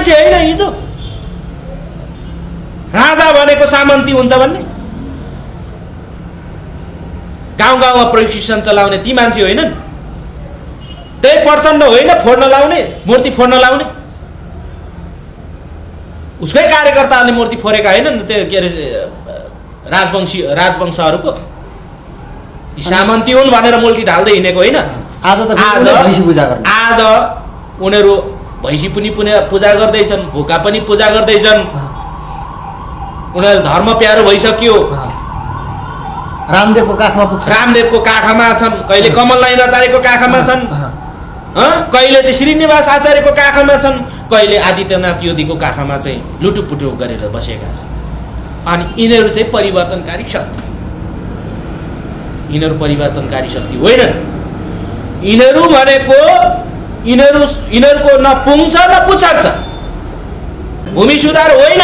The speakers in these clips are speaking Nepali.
मान्छे होइन हिजो राजा भनेको सामन्ती हुन्छ भन्ने, गाउँ गाउँमा प्रशिक्षण चलाउने ती मान्छे होइनन्। त्यही प्रचण्ड होइन फोड्न लाउने, मूर्ति फोड्न लाउने, उसकै कार्यकर्ताहरूले मूर्ति फोरेका होइनन् त्यो के अरे राजवंशहरूको। सामन्ती हुन् भनेर मूर्ति ढाल्दै हिँडेको होइन। आज उनीहरू भैँसी पनि पूजा गर्दैछन्, भोका पनि पूजा गर्दैछन्। उनीहरू धर्म प्यारो भइसक्यो। रामदेवको काखमा छन्, कहिले कमल नयन आचार्यको काखमा छन्, कहिले चाहिँ श्रीनिवास आचार्यको काखमा छन्, कहिले आदित्यनाथ योगीको काखमा चाहिँ लुटुपुटु गरेर बसेका छन्। अनि यिनीहरू चाहिँ परिवर्तनकारी शक्ति, यिनीहरू परिवर्तनकारी शक्ति होइनन्। यिनीहरू भनेको यिनीहरूको न पुङ्छ न पुच्छर छ। भूमि सुधार होइन,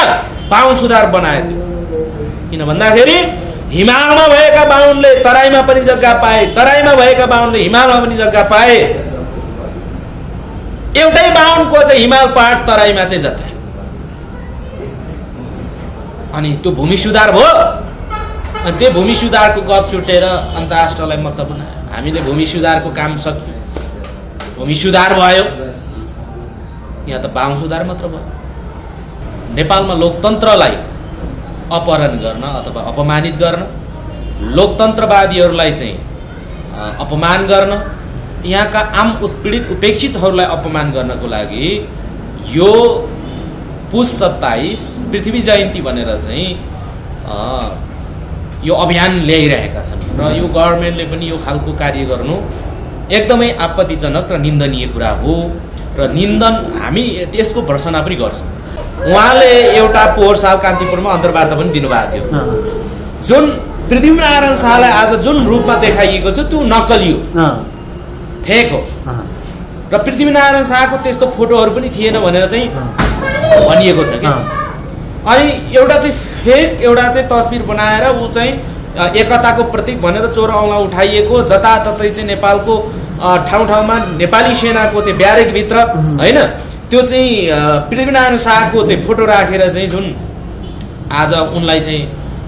बाहुन सुधार बनायो त्यो। किन भन्दाखेरि हिमालमा भएका बाहुनले तराईमा पनि जग्गा पाए, तराईमा भएका बाहुनले हिमालमा पनि जग्गा पाए। एउटै बाहुनको चाहिँ हिमाल पहाड तराईमा चाहिँ जग्गा। अनि त्यो भूमि सुधार भयो। अनि त्यो भूमि सुधारको गफ छुटेर अन्तर्राष्ट्रलाई मक्क बनायो। हामीले भूमि सुधारको काम सक्यौँ, भूमि सुधार भयो, यहाँ त बाहुन सुधार मात्र भयो। नेपालमा लोकतन्त्रलाई अपहरण गर्न अथवा अपमानित गर्न, लोकतन्त्रवादीहरूलाई चाहिँ अपमान गर्न, यहाँका आम उत्पीडित उपेक्षितहरूलाई अपमान गर्नको लागि यो पुस 27 पृथ्वी जयन्ती भनेर चाहिँ यो अभियान ल्याइरहेका छन्। र यो गभर्मेन्टले पनि यो खालको कार्य गर्नु एकदमै आपत्तिजनक र निन्दनीय कुरा हो। र निन्दन हामी त्यसको भर्सना पनि गर्छौँ। उहाँले एउटा पोहोर साल कान्तिपुरमा अन्तर्वार्ता पनि दिनुभएको थियो। जुन पृथ्वीनारायण शाहलाई आज जुन रूपमा देखाइएको छ त्यो नक्कली हो, फेक हो। र पृथ्वीनारायण शाहको त्यस्तो फोटोहरू पनि थिएन भनेर चाहिँ भनिएको छ कि। अनि एउटा चाहिँ फेक एउटा चाहिँ तस्बिर बनाएर ऊ चाहिँ एकताको प्रतीक भनेर चोर औँला उठाइएको, जताततै चाहिँ नेपालको ठाउँ ठाउँमा नेपाली सेनाको चाहिँ ब्यारेकभित्र होइन त्यो चाहिँ पृथ्वीनारायण शाहको चाहिँ फोटो राखेर चाहिँ जुन आज उनलाई चाहिँ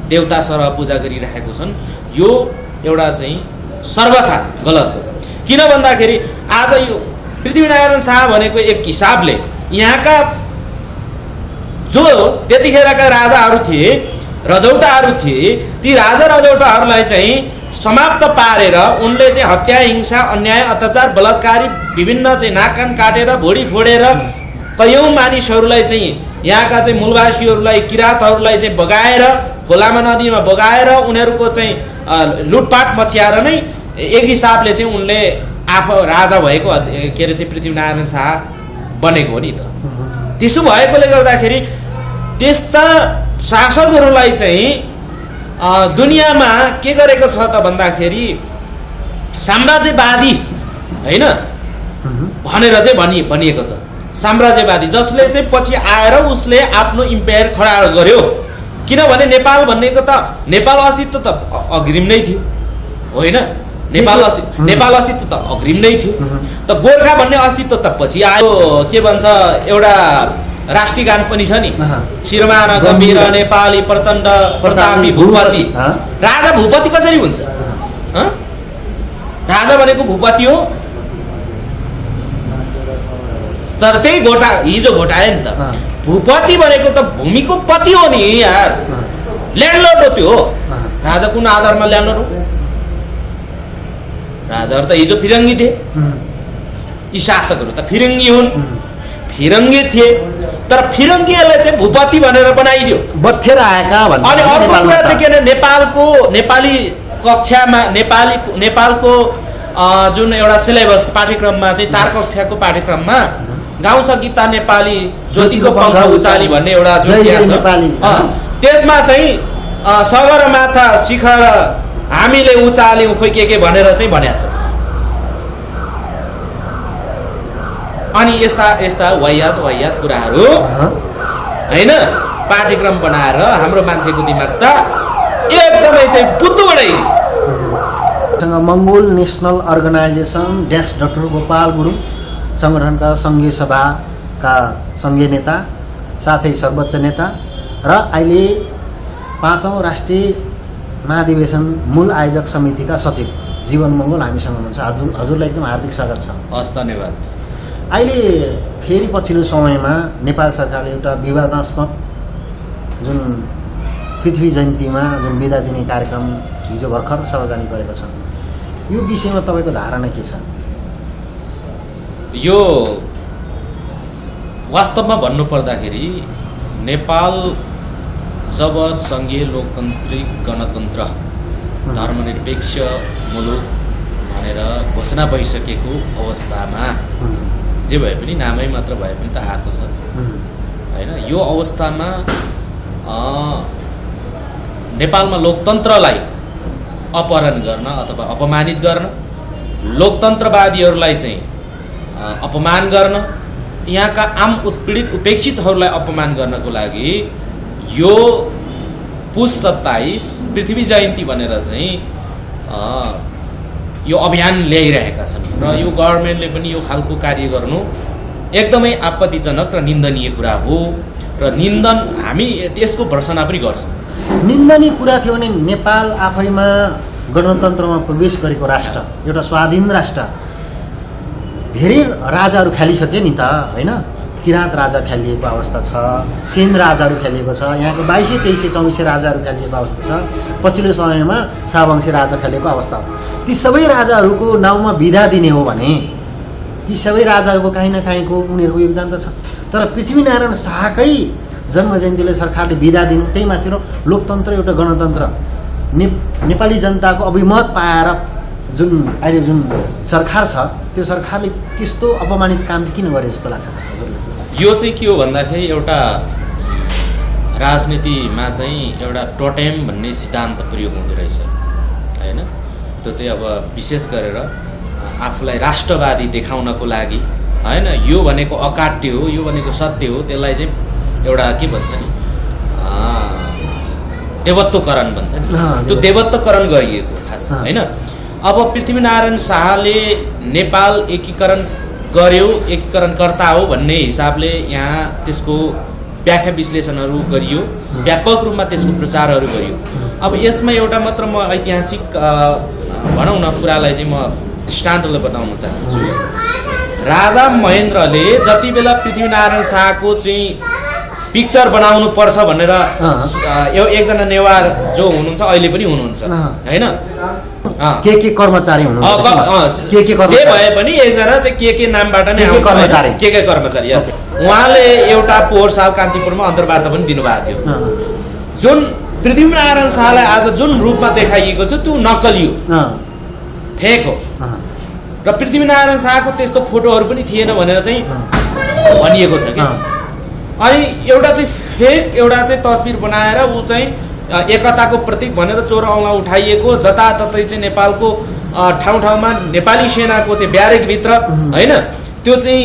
देवता सरह पूजा गरिरहेको छन्, यो एउटा चाहिँ सर्वथा गलत हो। किन भन्दाखेरि आज यो पृथ्वीनारायण शाह भनेको एक हिसाबले यहाँका जो त्यतिखेरका राजाहरू थिए, रजौटाहरू थिए, ती राजा रजौटाहरूलाई चाहिँ समाप्त पारेर उनले चाहिँ हत्या, हिंसा, अन्याय, अत्याचार, बलात्कारी विभिन्न चाहिँ नाक कान काटेर भुँडी फोडेर कयौँ मानिसहरूलाई चाहिँ यहाँका चाहिँ मूलवासीहरूलाई, किराँतहरूलाई चाहिँ बगाएर खोलामा नदीमा बगाएर उनीहरूको चाहिँ लुटपाट मच्याएर नै एक हिसाबले चाहिँ उनले आफू राजा भएको के अरे चाहिँ पृथ्वीनारायण शाह बनेको हो नि त। त्यसो भएकोले गर्दाखेरि त्यस्ता शासकहरूलाई चाहिँ दुनियाँमा के गरेको छ त भन्दाखेरि साम्राज्यवादी होइन भनेर चाहिँ भनिएको छ। साम्राज्यवादी जसले चाहिँ पछि आएर उसले आफ्नो इम्पायर खडा गर्यो। किनभने नेपाल भन्नेको त नेपाल अस्तित्व त अग्रिम नै थियो होइन, नेपाल अस्तित्व त अग्रिम नै थियो। त गोर्खा भन्ने अस्तित्व त पछि आयो। के भन्छ एउटा राष्ट्रिय गान पनि छ नि, शिरमान गम्भीर नेपाली प्रचण्ड प्रतापी भूपति। राजा भूपति कसरी हुन्छ? राजा भनेको भूपति हो, तर त्यही हिजो घोटायो नि त। भूपति भनेको त भूमिको पति हो नि यार, ल्यान्डलर्ड हो त्यो। राजा कुन आधारमा ल्यान्डलर्ड हो? राजाहरू त हिजो फिरङ्गी थिए, यी शासकहरू त फिरङ्गी हुन्, फिरङ्गी थिए। तर फिरङ्गीहरूलाई चाहिँ भूपति भनेर बनाइदियो, बत्थेर आएका भन्छ। अनि अर्को कुरा चाहिँ के अरे नेपाली कक्षामा नेपालको जुन एउटा सिलेबस पाठ्यक्रममा चाहिँ 4 कक्षाको पाठ्यक्रममा गाउँछ गीता नेपाली ज्योतिको पङ्ख उचाली भन्ने एउटा जुन छ, त्यसमा चाहिँ सगरमाथा शिखर हामीले उचाल्यौँ खोइ के भनेर चाहिँ भनेको छ। अनि यस्ता वाहियात कुराहरू होइन पाठ्यक्रम बनाएर हाम्रो मान्छेको दिमाग त एकदमै चाहिँ बुद्धु बनाइदियो। Mongol national organisation dash doctor Gopal Gurung सङ्गठनका सङ्घीय सभा का सङ्घीय नेता साथै सर्वोच्च नेता र अहिले 5औं राष्ट्रिय महाधिवेशन मूल आयोजक समितिका सचिव जीवन मङ्गोल हामीसँग हुनुहुन्छ। हजुरलाई एकदम हार्दिक स्वागत छ। हस्, धन्यवाद। अहिले फेरि पछिल्लो समयमा नेपाल सरकारले एउटा विवादास्पद जुन पृथ्वी जयन्तीमा जुन बिदा दिने कार्यक्रम हिजो भर्खर सार्वजनिक गरेको छ, यो विषयमा तपाईँको धारणा के छ? यो वास्तवमा भन्नुपर्दाखेरि नेपाल जब सङ्घीय लोकतान्त्रिक गणतन्त्र धर्मनिरपेक्ष मुलुक भनेर घोषणा भइसकेको अवस्थामा जे भए पनि नामै मात्र भए पनि त आएको छ होइन। यो अवस्थामा नेपालमा लोकतन्त्रलाई अपहरण गर्न अथवा अपमानित गर्न, लोकतन्त्रवादीहरूलाई चाहिँ अपमान गर्न, यहाँका आम उत्पीडित उपेक्षितहरूलाई अपमान गर्नको लागि यो पुस 27 पृथ्वी जयन्ती भनेर चाहिँ यो अभियान ल्याइरहेका छन् र यो गभर्मेन्टले पनि यो खालको कार्य गर्नु एकदमै आपत्तिजनक र निन्दनीय कुरा हो र निन्दन हामी त्यसको भर्सना पनि गर्छौँ। निन्दनीय कुरा थियो भने नेपाल आफैमा गणतन्त्रमा प्रवेश गरेको राष्ट्र, एउटा स्वाधीन राष्ट्र, धेरै राजाहरू फ्यालिसके नि त होइन। किराँत राजा फ्यालिएको अवस्था छ, सेन राजाहरू फ्यालिएको छ, यहाँको 2200, 2300, 2400 राजाहरू फ्यालिएको अवस्था छ। पछिल्लो समयमा शाहवंशी राजा फ्यालिएको अवस्था हो। ती सबै राजाहरूको नाउँमा बिदा दिने हो भने ती सबै राजाहरूको काहीँ न काहीँको उनीहरूको योगदान त छ। तर पृथ्वीनारायण शाहकै जन्म जयन्तीले सरकारले बिदा दिनु, त्यही माथि लोकतन्त्र एउटा गणतन्त्र नेपाली जनताको अभिमत पाएर जुन अहिले जुन सरकार छ, त्यो सरकारले त्यस्तो अपमानित काम चाहिँ किन गरे जस्तो लाग्छ हजुरलाई? यो चाहिँ के हो भन्दाखेरि एउटा राजनीतिमा चाहिँ एउटा टोटेम भन्ने सिद्धान्त प्रयोग हुँदो रहेछ होइन। त्यो चाहिँ अब विशेष गरेर आफूलाई राष्ट्रवादी देखाउनको लागि होइन, यो भनेको अकाट्य हो, यो भनेको सत्य हो, त्यसलाई चाहिँ एउटा के भन्छ नि देवत्वकरण भन्छ नि, त्यो देवत्वकरण गरिएको खास होइन। अब पृथ्वीनारायण शाहले नेपाल एकीकरण गर्यो, एकीकरणकर्ता हो भन्ने हिसाबले यहाँ त्यसको व्याख्या विश्लेषणहरू गरियो, व्यापक रूपमा त्यसको प्रचारहरू गरियो। अब यसमा एउटा मात्र म ऐतिहासिक भनौँ न कुरालाई चाहिँ म दृष्टान्तले बताउन चाहन्छु। राजा महेन्द्रले जति बेला पृथ्वीनारायण शाहको चाहिँ पिक्चर बनाउनु पर्छ भनेर एकजना नेवार जो हुनुहुन्छ अहिले पनि हुनुहुन्छ होइन, के कर्मचारी हुनुहुन्छ, जे भए पनि एकजना चाहिँ के नामबाट नै आउँछ के कर्मचारी, यस। उहाँले एउटा पोहोर साल कान्तिपुरमा अन्तर्वार्ता पनि दिनुभएको थियो। जुन पृथ्वीनारायण शाहलाई आज जुन रूपमा देखाइएको छ त्यो नक्कली हो, फेक हो र पृथ्वीनारायण शाहको त्यस्तो फोटोहरू पनि थिएन भनेर चाहिँ भनिएको छ कि। अनि एउटा चाहिँ फेक एउटा चाहिँ तस्बिर बनाएर ऊ चाहिँ एकताको प्रतीक भनेर चोर औँला उठाइएको, जताततै चाहिँ नेपालको ठाउँ ठाउँमा नेपाली सेनाको चाहिँ ब्यारेकभित्र होइन त्यो चाहिँ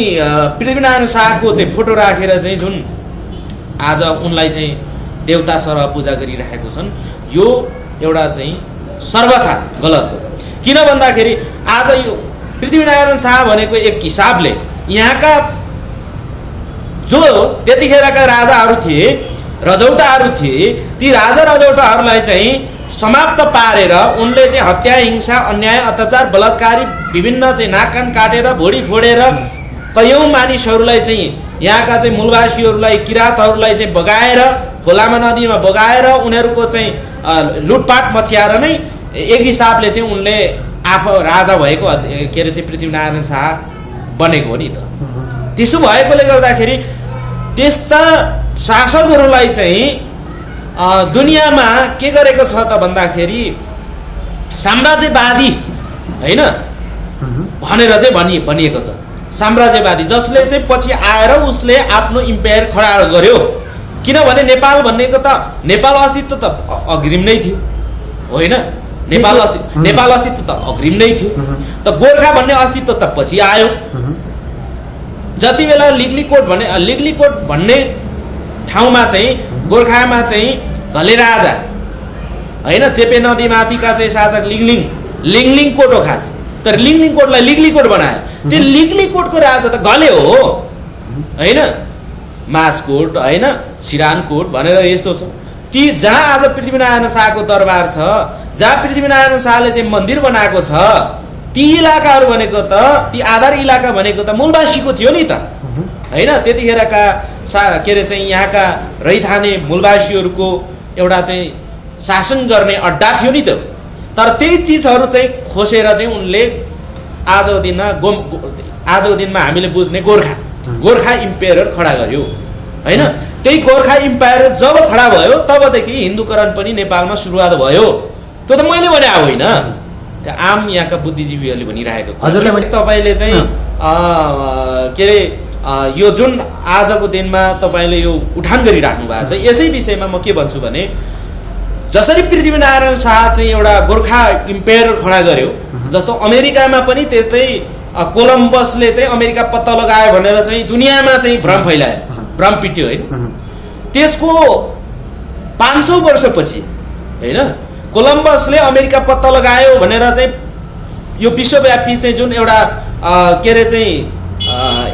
पृथ्वीनारायण शाहको चाहिँ फोटो राखेर चाहिँ जुन आज उनलाई चाहिँ देवता सरह पूजा गरिरहेको छन्, यो एउटा चाहिँ सर्वथा गलत हो। किन भन्दाखेरि आज यो पृथ्वीनारायण शाह भनेको एक हिसाबले यहाँका जो त्यतिखेरका राजाहरू थिए, रजौटाहरू थिए, ती राजा रजौटाहरूलाई चाहिँ समाप्त पारेर उनले चाहिँ हत्या, हिंसा, अन्याय, अत्याचार, बलात्कारी विभिन्न चाहिँ नाक कान काटेर भुँडी फोडेर कयौँ मानिसहरूलाई चाहिँ यहाँका चाहिँ मूलवासीहरूलाई, किराँतहरूलाई चाहिँ बगाएर खोलामा नदीमा बगाएर उनीहरूको चाहिँ लुटपाट मच्याएर नै एक हिसाबले चाहिँ उनले आफू राजा भएको के अरे चाहिँ पृथ्वीनारायण शाह बनेको हो नि त। त्यसो भएकोले गर्दाखेरि त्यस्ता शासकहरूलाई चाहिँ दुनियाँमा के गरेको छ त भन्दाखेरि साम्राज्यवादी होइन भनेर चाहिँ भनिएको छ। साम्राज्यवादी जसले चाहिँ पछि आएर उसले आफ्नो इम्पायर खडा गर्यो। किनभने नेपाल भन्नेको त नेपाल अस्तित्व त अग्रिम नै थियो होइन, नेपाल अस्तित्व त अग्रिम नै थियो त, गोर्खा भन्ने अस्तित्व त पछि आयो। जति बेला लिग्लीकोट भन्ने ठाउँमा चाहिँ गोर्खामा चाहिँ घले राजा होइन, चेपे नदीमाथिका चाहिँ शासक लिङलिङ कोट हो खास, तर लिङलिङ कोटलाई लिग्लीकोट बनायो। त्यो लिग्लीकोटको राजा त घले हो, होइन, माझकोट होइन, सिरानकोट भनेर यस्तो छ। ती जहाँ आज पृथ्वीनारायण शाहको दरबार छ, जहाँ पृथ्वीनारायण शाहले चाहिँ मन्दिर बनाएको छ, ती इलाकाहरू भनेको त, ती आधार इलाका भनेको त मूलवासीको थियो नि त होइन। त्यतिखेरका के अरे चाहिँ यहाँका रैथाने मूलवासीहरूको एउटा चाहिँ शासन गर्ने अड्डा थियो नि त। तर त्यही चिजहरू चाहिँ खोसेर चाहिँ उनले आजको दिनमा हामीले बुझ्ने गोर्खा इम्पायर खडा गर्यो होइन। त्यही गोर्खा इम्पायर जब खडा भयो तबदेखि हिन्दूकरण पनि नेपालमा सुरुवात भयो। त्यो त मैले भने होइन, त्यो आम यहाँका बुद्धिजीवीहरूले भनिरहेको। हजुरले तपाईँले चाहिँ के अरे यो जुन आजको दिनमा तपाईँले यो उठान गरिराख्नु भएको छ, यसै विषयमा म के भन्छु भने जसरी पृथ्वीनारायण शाह चाहिँ एउटा गोर्खा इम्पायर खडा गर्यो, जस्तो अमेरिकामा पनि त्यस्तै कोलम्बसले चाहिँ अमेरिका पत्ता लगायो भनेर चाहिँ दुनियाँमा चाहिँ भ्रम फैलायो, भ्रम पिट्यो होइन। त्यसको 500 वर्षपछि होइन कोलम्बसले अमेरिका पत्ता लगायो भनेर चाहिँ यो विश्वव्यापी चाहिँ जुन एउटा के अरे चाहिँ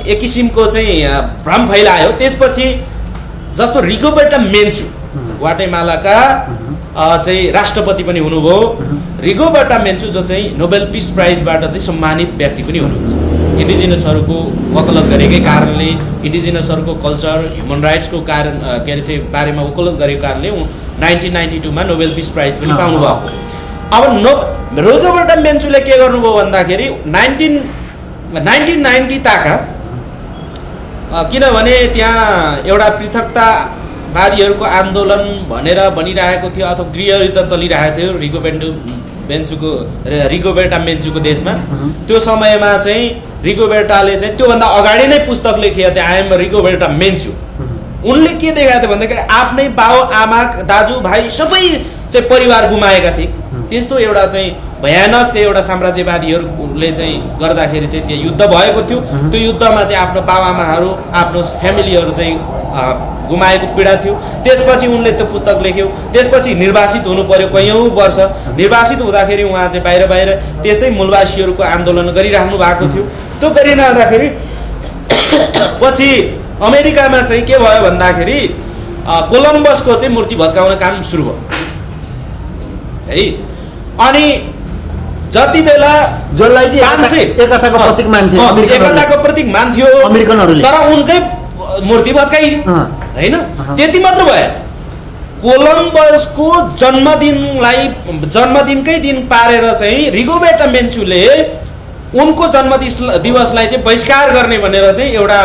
एक किसिमको चाहिँ भ्रम फैलायो। त्यसपछि जस्तो रिगोबर्टा मेन्चु ग्वाटेमालाका चाहिँ राष्ट्रपति पनि हुनुभयो। रिगोबर्टा मेन्चु जो चाहिँ नोबेल पिस प्राइजबाट चाहिँ सम्मानित व्यक्ति पनि हुनुहुन्छ। इन्डिजिनसहरूको वकालत गरेकै कारणले, इन्डिजिनसहरूको कल्चर ह्युमन राइट्सको कारण के अरे चाहिँ बारेमा वकालत गरेको कारणले 1992 मा नोबेल पिस प्राइज पनि पाउनुभएको। अब रिगोबर्टा मेन्चुले के गर्नुभयो भन्दाखेरि 1990 ताका किनभने त्यहाँ एउटा पृथकतावादीहरूको आन्दोलन भनेर भनिरहेको थियो अथवा गृहयुद्ध चलिरहेको थियो रिगोबर्टा मेन्चुको देशमा। त्यो समयमा चाहिँ रिगोबर्टाले चाहिँ त्योभन्दा अगाडि नै पुस्तक लेखेको थियो, आई एम रिगोबर्टा मेन्चु। उनले के देखाएको थियो भन्दाखेरि आफ्नै बाउ आमा दाजुभाइ सबै चाहिँ परिवार गुमाएका थिए। त्यस्तो एउटा चाहिँ भयानक चाहिँ एउटा साम्राज्यवादीहरूले चाहिँ गर्दाखेरि चाहिँ त्यो युद्ध भएको थियो। त्यो युद्धमा चाहिँ आफ्नो बाबुआमाहरू आफ्नो फ्यामिलीहरू चाहिँ गुमाएको पीडा थियो। त्यसपछि उनले त्यो पुस्तक लेख्यो। त्यसपछि निर्वासित हुनु पर्यो कैयौँ वर्ष। निर्वासित हुँदाखेरि उहाँ चाहिँ बाहिर त्यस्तै मूलवासीहरूको आन्दोलन गरिराख्नु भएको थियो। त्यो गरिरहँदाखेरि पछि अमेरिकामा चाहिँ के भयो भन्दाखेरि कोलम्बसको चाहिँ मूर्ति भत्काउने काम सुरु भयो है। अनि जति बेला जसलाई चाहिँ एकताको प्रतीक मान्थ्यो अमेरिकनहरूले, तर उनकै मूर्ति भत्काइयो होइन। त्यति मात्र भएन, कोलम्बसको जन्मदिनकै दिन पारेर चाहिँ रिगोबर्टा मेन्चुले उनको जन्मदिवसलाई चाहिँ बहिष्कार गर्ने भनेर चाहिँ एउटा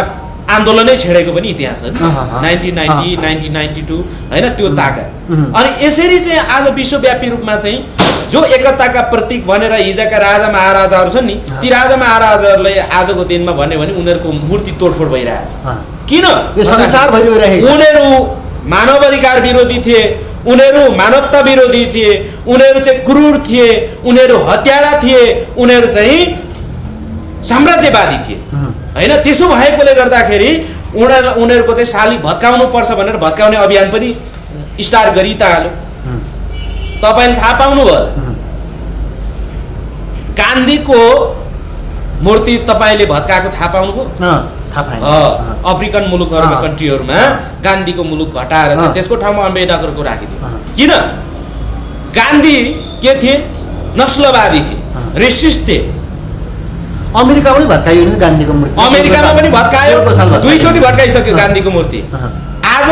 आन्दोलनै छेडेको पनि इतिहास छ 1990 1992 होइन त्यो ताका। अनि यसरी चाहिँ आज विश्वव्यापी रूपमा चाहिँ जो एकताका प्रतीक भनेर हिजोका राजा महाराजाहरू छन् नि, ती राजा महाराजाहरूले आजको दिनमा भन्यो भने उनीहरूको मूर्ति तोडफोड भइरहेछ। किन? उनीहरू मानवाधिकार विरोधी थिए, उनीहरू मानवता विरोधी थिए, उनीहरू चाहिँ क्रूर थिए, उनीहरू हत्यारा थिए, उनीहरू चाहिँ साम्राज्यवादी थिए होइन। त्यसो भएकोले गर्दाखेरि उनीहरूको चाहिँ शालिग भत्काउनु पर्छ भनेर भत्काउने अभियान पनि स्टार्ट गरि त हाल्यो। तपाईँले थाहा पाउनुभयो, गान्धीको मूर्ति तपाईँले भत्काएको थाहा पाउनुभयो? अफ्रिकन मुलुकहरूमा कन्ट्रीहरूमा गान्धीको मुलुक हटाएर चाहिँ त्यसको ठाउँमा अम्बेडकरको राखिदियो। किन? गान्धी के थिए? नस्लवादी थिए, रेसिस्ट थिए। अमेरिकामा पनि भत्कायो नि गान्धीको मूर्ति, अमेरिकामा पनि भत्कायो, 2 चोटि भत्काइसक्यो गान्धीको मूर्ति। आज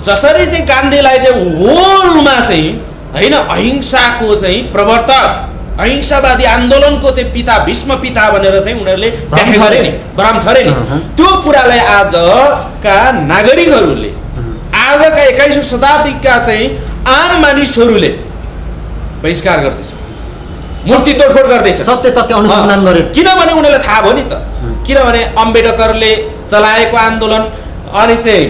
जसरी चाहिँ गान्धीलाई चाहिँ होलमा चाहिँ होइन अहिंसाको चाहिँ प्रवर्तक, अहिंसावादी आन्दोलनको चाहिँ पिता, भीष्म पिता भनेर चाहिँ उनीहरूले व्याख्या गरे नि, भ्रम छरे नि। त्यो कुरालाई आजका नागरिकहरूले, आजका 21औं शताब्दीका चाहिँ आम मानिसहरूले बहिष्कार गर्दैछ, मूर्ति तोडफोड गर्दैछ। सत्य तथ्य अनुसन्धान गर्यो। किनभने उनीहरूलाई थाहा भयो नि त, किनभने अम्बेडकरले चलाएको आन्दोलन, अनि चाहिँ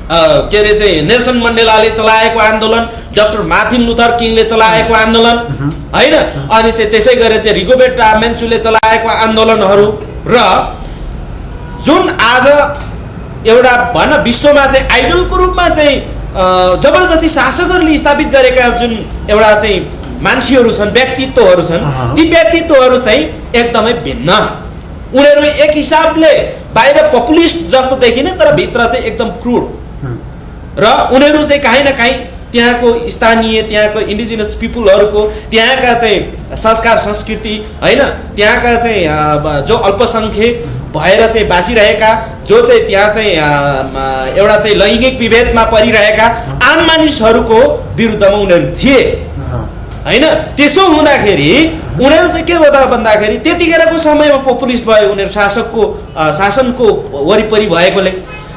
के अरे चाहिँ नेल्सन मण्डेलाले चलाएको आन्दोलन, डाक्टर मार्टिन लुथर किङले चलाएको आन्दोलन होइन, अनि चाहिँ त्यसै गरेर चाहिँ रिगोबर्टा मेन्चुले चलाएको आन्दोलनहरू र जुन आज एउटा भन विश्वमा चाहिँ आइडलको रूपमा चाहिँ जबरजस्ती शासकहरूले स्थापित गरेका जुन एउटा चाहिँ मान्छेहरू छन्, व्यक्तित्वहरू छन्, ती व्यक्तित्वहरू चाहिँ एकदमै भिन्न। उनीहरू एक हिसाबले बाहिर पपुलिस्ट जस्तो देखिने तर भित्र चाहिँ एकदम क्रूर र उनीहरू चाहिँ काहीँ न काहीँ त्यहाँको स्थानीय त्यहाँको इन्डिजिनस पिपुलहरूको त्यहाँका चाहिँ संस्कार संस्कृति होइन त्यहाँका चाहिँ जो अल्पसङ्ख्यक भएर चाहिँ बाँचिरहेका जो चाहिँ त्यहाँ चाहिँ एउटा चाहिँ लैङ्गिक विभेदमा परिरहेका आम मानिसहरूको विरुद्धमा उनीहरू थिए होइन। त्यसो हुँदाखेरि उनीहरू चाहिँ के भयो भन्दाखेरि त्यतिखेरको समयमा पपुलिस्ट भयो उनीहरू शासनको वरिपरि भएकोले।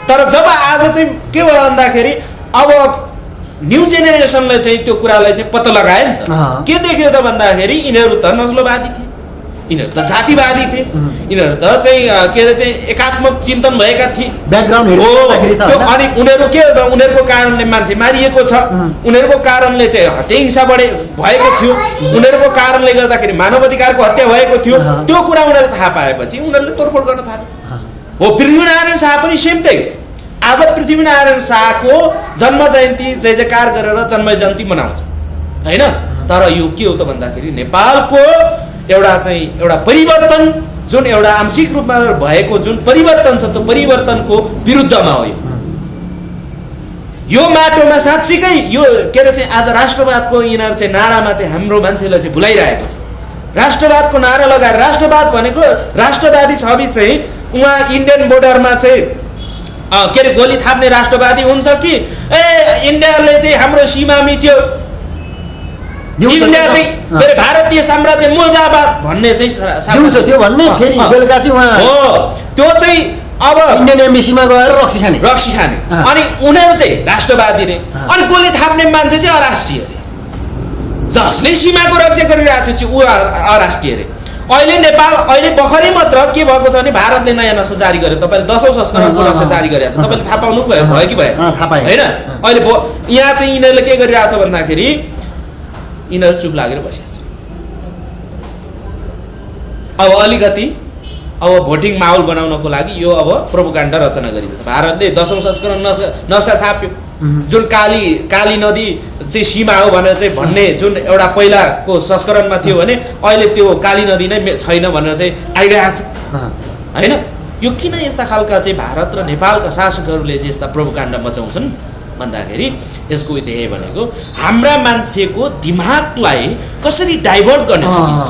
तर जब आज चाहिँ के भयो भन्दाखेरि अब न्यू जेनेरेसनले चाहिँ त्यो कुरालाई चाहिँ पत्ता लगायो नि त। के देख्यो त भन्दाखेरि यिनीहरू त नस्लवादी थिए, यिनीहरू त जातिवादी थिए, यिनीहरू त चाहिँ के अरे चाहिँ एकात्मक चिन्तन भएका थिए ब्याकग्राउन्ड त्यो। अनि उनीहरू के हो त उनीहरूको कारणले मान्छे मारिएको छ, उनीहरूको कारणले चाहिँ हत्या हिंसा भएको थियो, उनीहरूको कारणले गर्दाखेरि मानव अधिकारको हत्या भएको थियो। त्यो कुरा उनीहरूले थाहा पाएपछि उनीहरूले तोडफोड गर्न थाले। हो पृथ्वीनारायण शाह पनि सेम त्यही। आज पृथ्वीनारायण शाहको जन्म जयन्ती जय जयकार गरेर जन्म जयन्ती मनाउँछ होइन। तर यो के हो त भन्दाखेरि नेपालको एउटा परिवर्तन जुन एउटा आंशिक रूपमा भएको जुन परिवर्तन छ त्यो परिवर्तनको विरुद्धमा हो। यो माटोमा साँच्चीकै यो के अरे चाहिँ आज राष्ट्रवादको यिनीहरू चाहिँ नारामा चाहिँ हाम्रो मान्छेलाई चाहिँ भुलाइरहेको छ। राष्ट्रवादको नारा लगाएर राष्ट्रवाद भनेको राष्ट्रवादी छवि चाहिँ उहाँ इन्डियन बोर्डरमा चाहिँ के अरे गोली थाप्ने राष्ट्रवादी हुन्छ कि इन्डियाले चाहिँ हाम्रो सीमा मिच्यो, इन्डिया चाहिँ भारतीय साम्राज्य मुर्दाबाद भन्ने चाहिँ त्यो भन्ने फेरि बेलुका चाहिँ उहाँ हो त्यो चाहिँ अब इन्डियन एम्बेसीमा गएर रक्सी खाने अनि उनीहरू चाहिँ राष्ट्रवादी रे अनि गोली थाप्ने मान्छे चाहिँ अराष्ट्रिय रे। जसले सीमाको रक्षा गरिरहेको छ ऊ अराष्ट्रिय रे। अहिले नेपाल अहिले भर्खरै मात्र के भएको छ भने भारतले नयाँ नक्सा जारी गर्यो। तपाईँले 10औं संस्करणको नक्सा जारी गरेको छ, तपाईँले थाहा पाउनु भयो कि भएन होइन। अहिले यहाँ चाहिँ यिनीहरूले के गरिरहेछ भन्दाखेरि यिनीहरू चुप लागेर बसिरहेको छ। अब अलिकति अब भोटिङ माहौल बनाउनको लागि यो अब प्रोपोगन्डा रचना गरिँदैछ। भारतले 10औं संस्करण नक्सा छाप्यो जुन काली नदी चाहिँ सीमा हो भनेर चाहिँ भन्ने जुन एउटा पहिलाको संस्करणमा थियो भने अहिले त्यो काली नदी नै छैन भनेर चाहिँ आइरहेको छ होइन। यो किन यस्ता खालका चाहिँ भारत र नेपालका शासकहरूले चाहिँ यस्ता प्रोपोगन्डा मचाउँछन् भन्दाखेरि यसको ध्येय भनेको हाम्रा मान्छेको दिमागलाई कसरी डाइभर्ट गर्न सकिन्छ,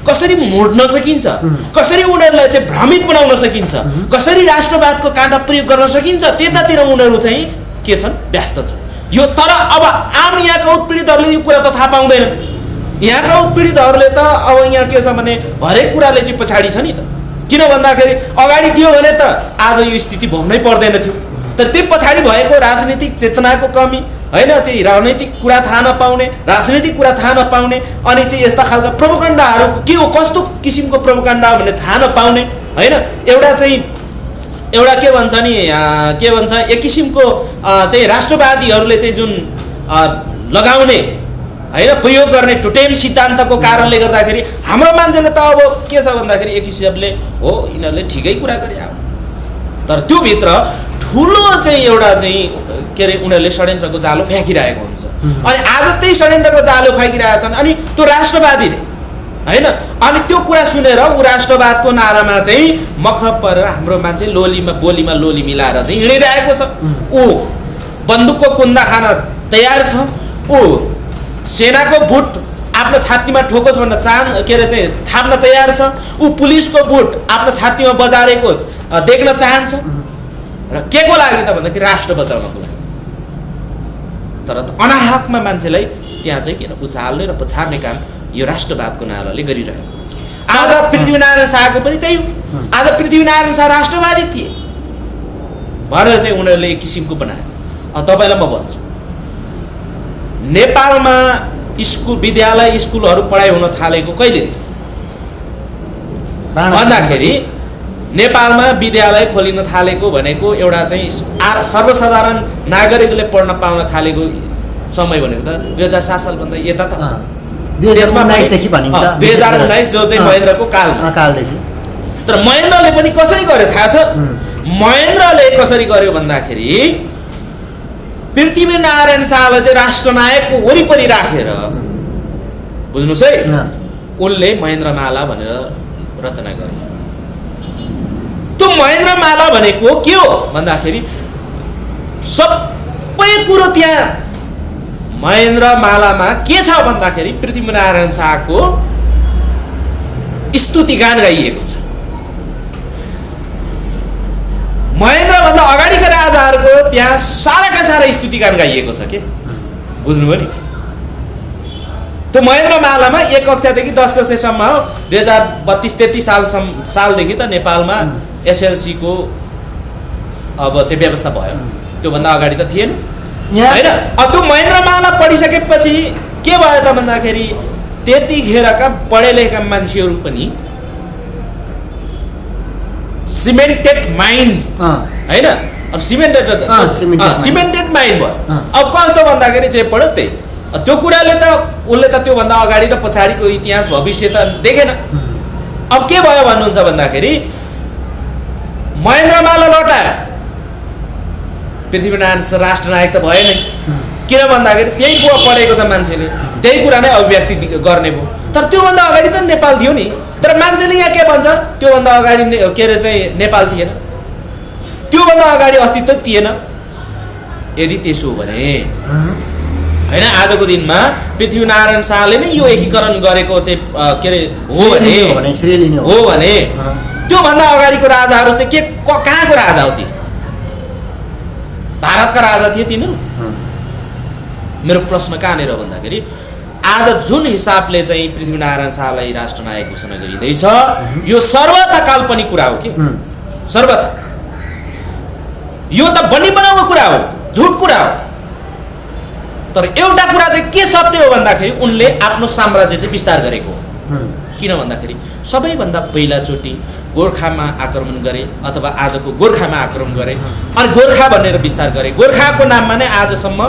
कसरी मोड्न सकिन्छ, कसरी उनीहरूलाई चाहिँ भ्रमित बनाउन सकिन्छ, कसरी राष्ट्रवादको काँटा प्रयोग गर्न सकिन्छ त्यतातिर उनीहरू चाहिँ के छन् व्यस्त छन्। यो तर अब आम यहाँका उत्पीडितहरूले यो कुरा त थाहा पाउँदैन। यहाँका उत्पीडितहरूले त अब यहाँ के छ भने हरेक कुराले चाहिँ पछाडि छ नि त। किन भन्दाखेरि अगाडि थियो भने त आज यो स्थिति भोग्नै पर्दैन थियो। तर त्यो पछाडि भएको राजनीतिक चेतनाको कमी होइन चाहिँ राजनैतिक कुरा थाहा नपाउने, राजनीतिक कुरा थाहा नपाउने अनि चाहिँ यस्ता खालका प्रोपोगन्डाहरू के हो कस्तो किसिमको प्रोपोगन्डा हो भन्ने थाहा नपाउने होइन। एउटा के भन्छ नि के भन्छ एक किसिमको चाहिँ राष्ट्रवादीहरूले चाहिँ जुन लगाउने होइन प्रयोग गर्ने टोटेम सिद्धान्तको कारणले गर्दाखेरि हाम्रो मान्छेले त अब के छ भन्दाखेरि एक हिसाबले हो यिनीहरूले ठिकै कुरा गरे अब। तर त्यो भित्र ठुलो चाहिँ एउटा चाहिँ के अरे उनीहरूले षड्यन्त्रको जालो फ्याँकिरहेको हुन्छ। अनि आज त्यही षड्यन्त्रको जालो फ्याँकिरहेका छन् अनि त्यो राष्ट्रवादीले होइन। अनि त्यो कुरा सुनेर ऊ राष्ट्रवादको नारामा चाहिँ मख परेर हाम्रो मान्छे बोलीमा लोली मिलाएर चाहिँ हिँडिरहेको छ। ऊ बन्दुकको कुन्दा खान तयार छ, ऊ सेनाको बुट आफ्नो छातीमा ठोकोस् भनेर के अरे चाहिँ थाप्न तयार छ, ऊ पुलिसको बुट आफ्नो छातीमा बजारेको देख्न चाहन्छ र के को लागि त भन्दाखेरि राष्ट्र बचाउनको लागि। तर अनाहकमा मान्छेलाई त्यहाँ चाहिँ किन उचाल्ने र पछार्ने काम यो राष्ट्रवादको नाराले गरिरहेको हुन्छ। आज पृथ्वीनारायण शाहको पनि त्यही हो। आज पृथ्वीनारायण शाह राष्ट्रवादी थिए भनेर चाहिँ उनीहरूले एक किसिमको बनायो। तपाईँलाई म भन्छु नेपालमा विद्यालय स्कुलहरू पढाइ हुन थालेको कहिलेदेखि भन्दाखेरि नेपालमा विद्यालय खोलिन थालेको भनेको एउटा चाहिँ सर्वसाधारण नागरिकले पढ्न पाउन थालेको समय भनेको त 2007 सालभन्दा यता त 2019 जो चाहिँ महेन्द्रको कालदेखि। तर महेन्द्रले पनि कसरी गर्यो थाहा छ? महेन्द्रले कसरी गर्यो भन्दाखेरि पृथ्वीनारायण शाहलाई चाहिँ राष्ट्रनायकको वरिपरि राखेर बुझ्नुहोस् है उनले महेन्द्रमाला भनेर रचना गरे। त्यो महेन्द्रमाला भनेको के हो भन्दाखेरि सबै कुरो त्यहाँ महेन्द्रमालामा के छ भन्दाखेरि पृथ्वीनारायण शाहको स्तुतिगान गाइएको छ। महेन्द्रभन्दा अगाडिका राजाहरूको त्यहाँ साराका सारा स्तुतिगान गाइएको छ के, बुझ्नुभयो नि। त्यो महेन्द्रमालामा 1 कक्षादेखि 10 कक्षासम्म हो 2032-33 सालदेखि त नेपालमा एसएलसीको अब चाहिँ व्यवस्था भयो, त्योभन्दा अगाडि त थिएन होइन। त्यो महेन्द्रमाला पढिसकेपछि के भयो त भन्दाखेरि त्यतिखेरका पढे लेखेका मान्छेहरू पनि सिमेन्टेड माइन्ड होइन, अब सिमेन्टेड माइन्ड भयो। अब कस्तो भन्दाखेरि जे पढ्यो त्यही, त्यो कुराले त उसले त त्योभन्दा अगाडि र पछाडिको इतिहास भविष्य त देखेन। अब के भयो भन्नुहुन्छ भन्दाखेरि महेन्द्रमाला लटायो, पृथ्वीनारायण राष्ट्रनायक त भयो नै, किन भन्दाखेरि त्यही कुरा पढेको छ मान्छेले, त्यही कुरा नै अभिव्यक्ति गर्ने भयो। तर त्योभन्दा अगाडि त नेपाल थियो नि, तर मान्छेले यहाँ के भन्छ त्योभन्दा अगाडि के अरे चाहिँ नेपाल थिएन, त्योभन्दा अगाडि अस्तित्व थिएन। यदि त्यसो हो भने होइन, आजको दिनमा पृथ्वीनारायण शाहले नै यो एकीकरण गरेको चाहिँ के अरे हो भने त्योभन्दा अगाडिको राजाहरू चाहिँ के कहाँको राजा हो? ती भारतका राजा थिए तिनीहरू। मेरो प्रश्न कहाँनिर भन्दाखेरि आज जुन हिसाबले चाहिँ पृथ्वीनारायण शाहलाई राष्ट्रनायक घोषणा गरिँदैछ यो सर्वथा काल्पनिक कुरा हो कि, सर्वथा यो त बनी बनाएको कुरा हो, झुट कुरा हो। तर एउटा कुरा चाहिँ के सत्य हो भन्दाखेरि उनले आफ्नो साम्राज्य चाहिँ विस्तार गरेको हो। किन भन्दाखेरि सबैभन्दा पहिलाचोटि गोर्खामा आक्रमण गरे अथवा आजको गोर्खामा आक्रमण गरे अनि गोर्खा भनेर विस्तार गरे। गोर्खाको नाममा नै आजसम्म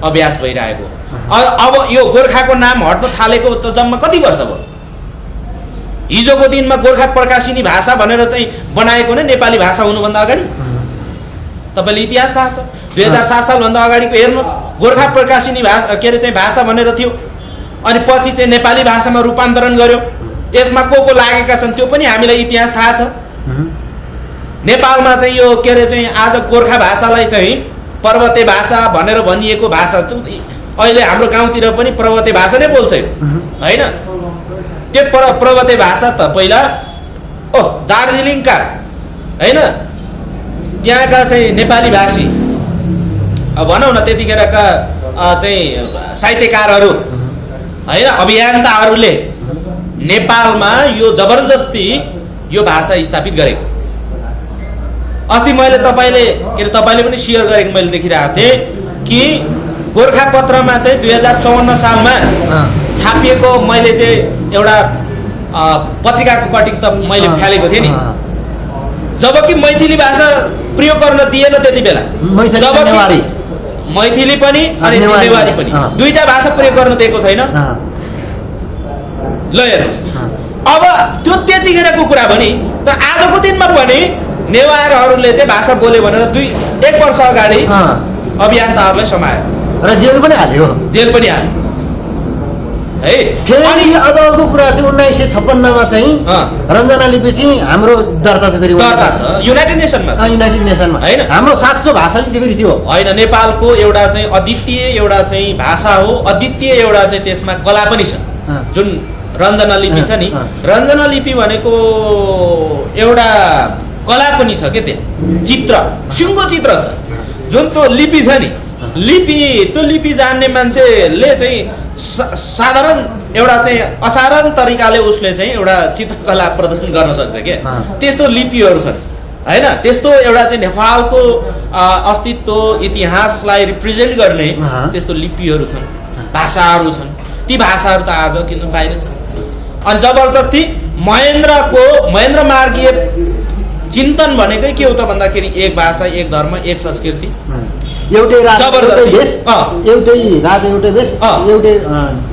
अभ्यास भइरहेको। अब यो गोर्खाको नाम हट्न थालेको त जम्मा कति वर्ष भयो? हिजोको दिनमा गोर्खा प्रकाशिनी भाषा भनेर चाहिँ बनाएको नै नेपाली भाषा हुनुभन्दा अगाडि तपाईँले इतिहास थाहा छ। 2007 सालभन्दा अगाडिको हेर्नुहोस्, गोर्खा प्रकाशिनी भाषा के अरे चाहिँ भाषा भनेर थियो, अनि पछि चाहिँ नेपाली भाषामा रूपान्तरण गर्यो। यसमा को लागेका छन् त्यो पनि हामीलाई इतिहास थाहा छ। नेपालमा चाहिँ यो के अरे चाहिँ आज गोर्खा भाषालाई चाहिँ पर्वते भाषा भनेर भनिएको भाषा अहिले हाम्रो गाउँतिर पनि पर्वते भाषा नै बोल्छ होइन। त्यो पर्वते भाषा त पहिला दार्जिलिङका होइन त्यहाँका चाहिँ नेपाली भाषी भनौँ न त्यतिखेरका चाहिँ साहित्यकारहरू होइन अभियन्ताहरूले नेपालमा यो जबरजस्ती यो भाषा स्थापित गरेको। अस्ति मैले तपाईँले पनि सेयर गरेको मैले देखिरहेको थिएँ कि गोर्खापत्रमा चाहिँ 2054 सालमा छापिएको मैले चाहिँ एउटा पत्रिकाको कटिङ त मैले फालेको थिएँ नि। जबकि मैथिली भाषा प्रयोग गर्न दिएन त्यति बेला, जबकि मैथिली पनि अनि नेवारी पनि दुईटा भाषा प्रयोग गर्न दिएको छैन। ल हेर्नुहोस्, अब त्यो त्यतिखेरको कुरा पनि, तर आजको दिनमा पनि नेवारहरूले चाहिँ भाषा बोल्यो भनेर 1 वर्ष अगाडि अभियन्ताहरूलाई समायो र जेल पनि हाल्यो है। अनि अझको कुरा चाहिँ 1956 चाहिँ रञ्जना लिपि चाहिँ हाम्रो दर्ता छ, युनाइटेड नेसनमा होइन। हाम्रो साँचो भाषा चाहिँ फेरि त्यो होइन, नेपालको एउटा चाहिँ अद्वितीय एउटा चाहिँ भाषा हो, अद्वितीय एउटा चाहिँ त्यसमा कला पनि छ। जुन रञ्जना लिपि छ नि, रञ्जना लिपि भनेको एउटा कला पनि छ के, त्यहाँ चित्र सिङ्गो चित्र छ। जुन त्यो लिपि छ नि, त्यो लिपि जान्ने मान्छेले चाहिँ साधारण एउटा चाहिँ असाधारण तरिकाले उसले चाहिँ एउटा चित्रकला प्रदर्शन गर्न सक्छ क्या। त्यस्तो लिपिहरू छन् होइन। त्यस्तो एउटा चाहिँ नेपालको अस्तित्व इतिहासलाई रिप्रेजेन्ट गर्ने त्यस्तो लिपिहरू छन्, भाषाहरू छन्। ती भाषाहरू त आज किन बाहिर छन्। अनि जबरजस्ती महेन्द्र मार्गीय चिन्तन भनेकै के हो त भन्दाखेरि एक भाषा, एक धर्म, एक संस्कृति, एउटै राजा एउटै देश, एउटै राजा एउटै देश, एउटै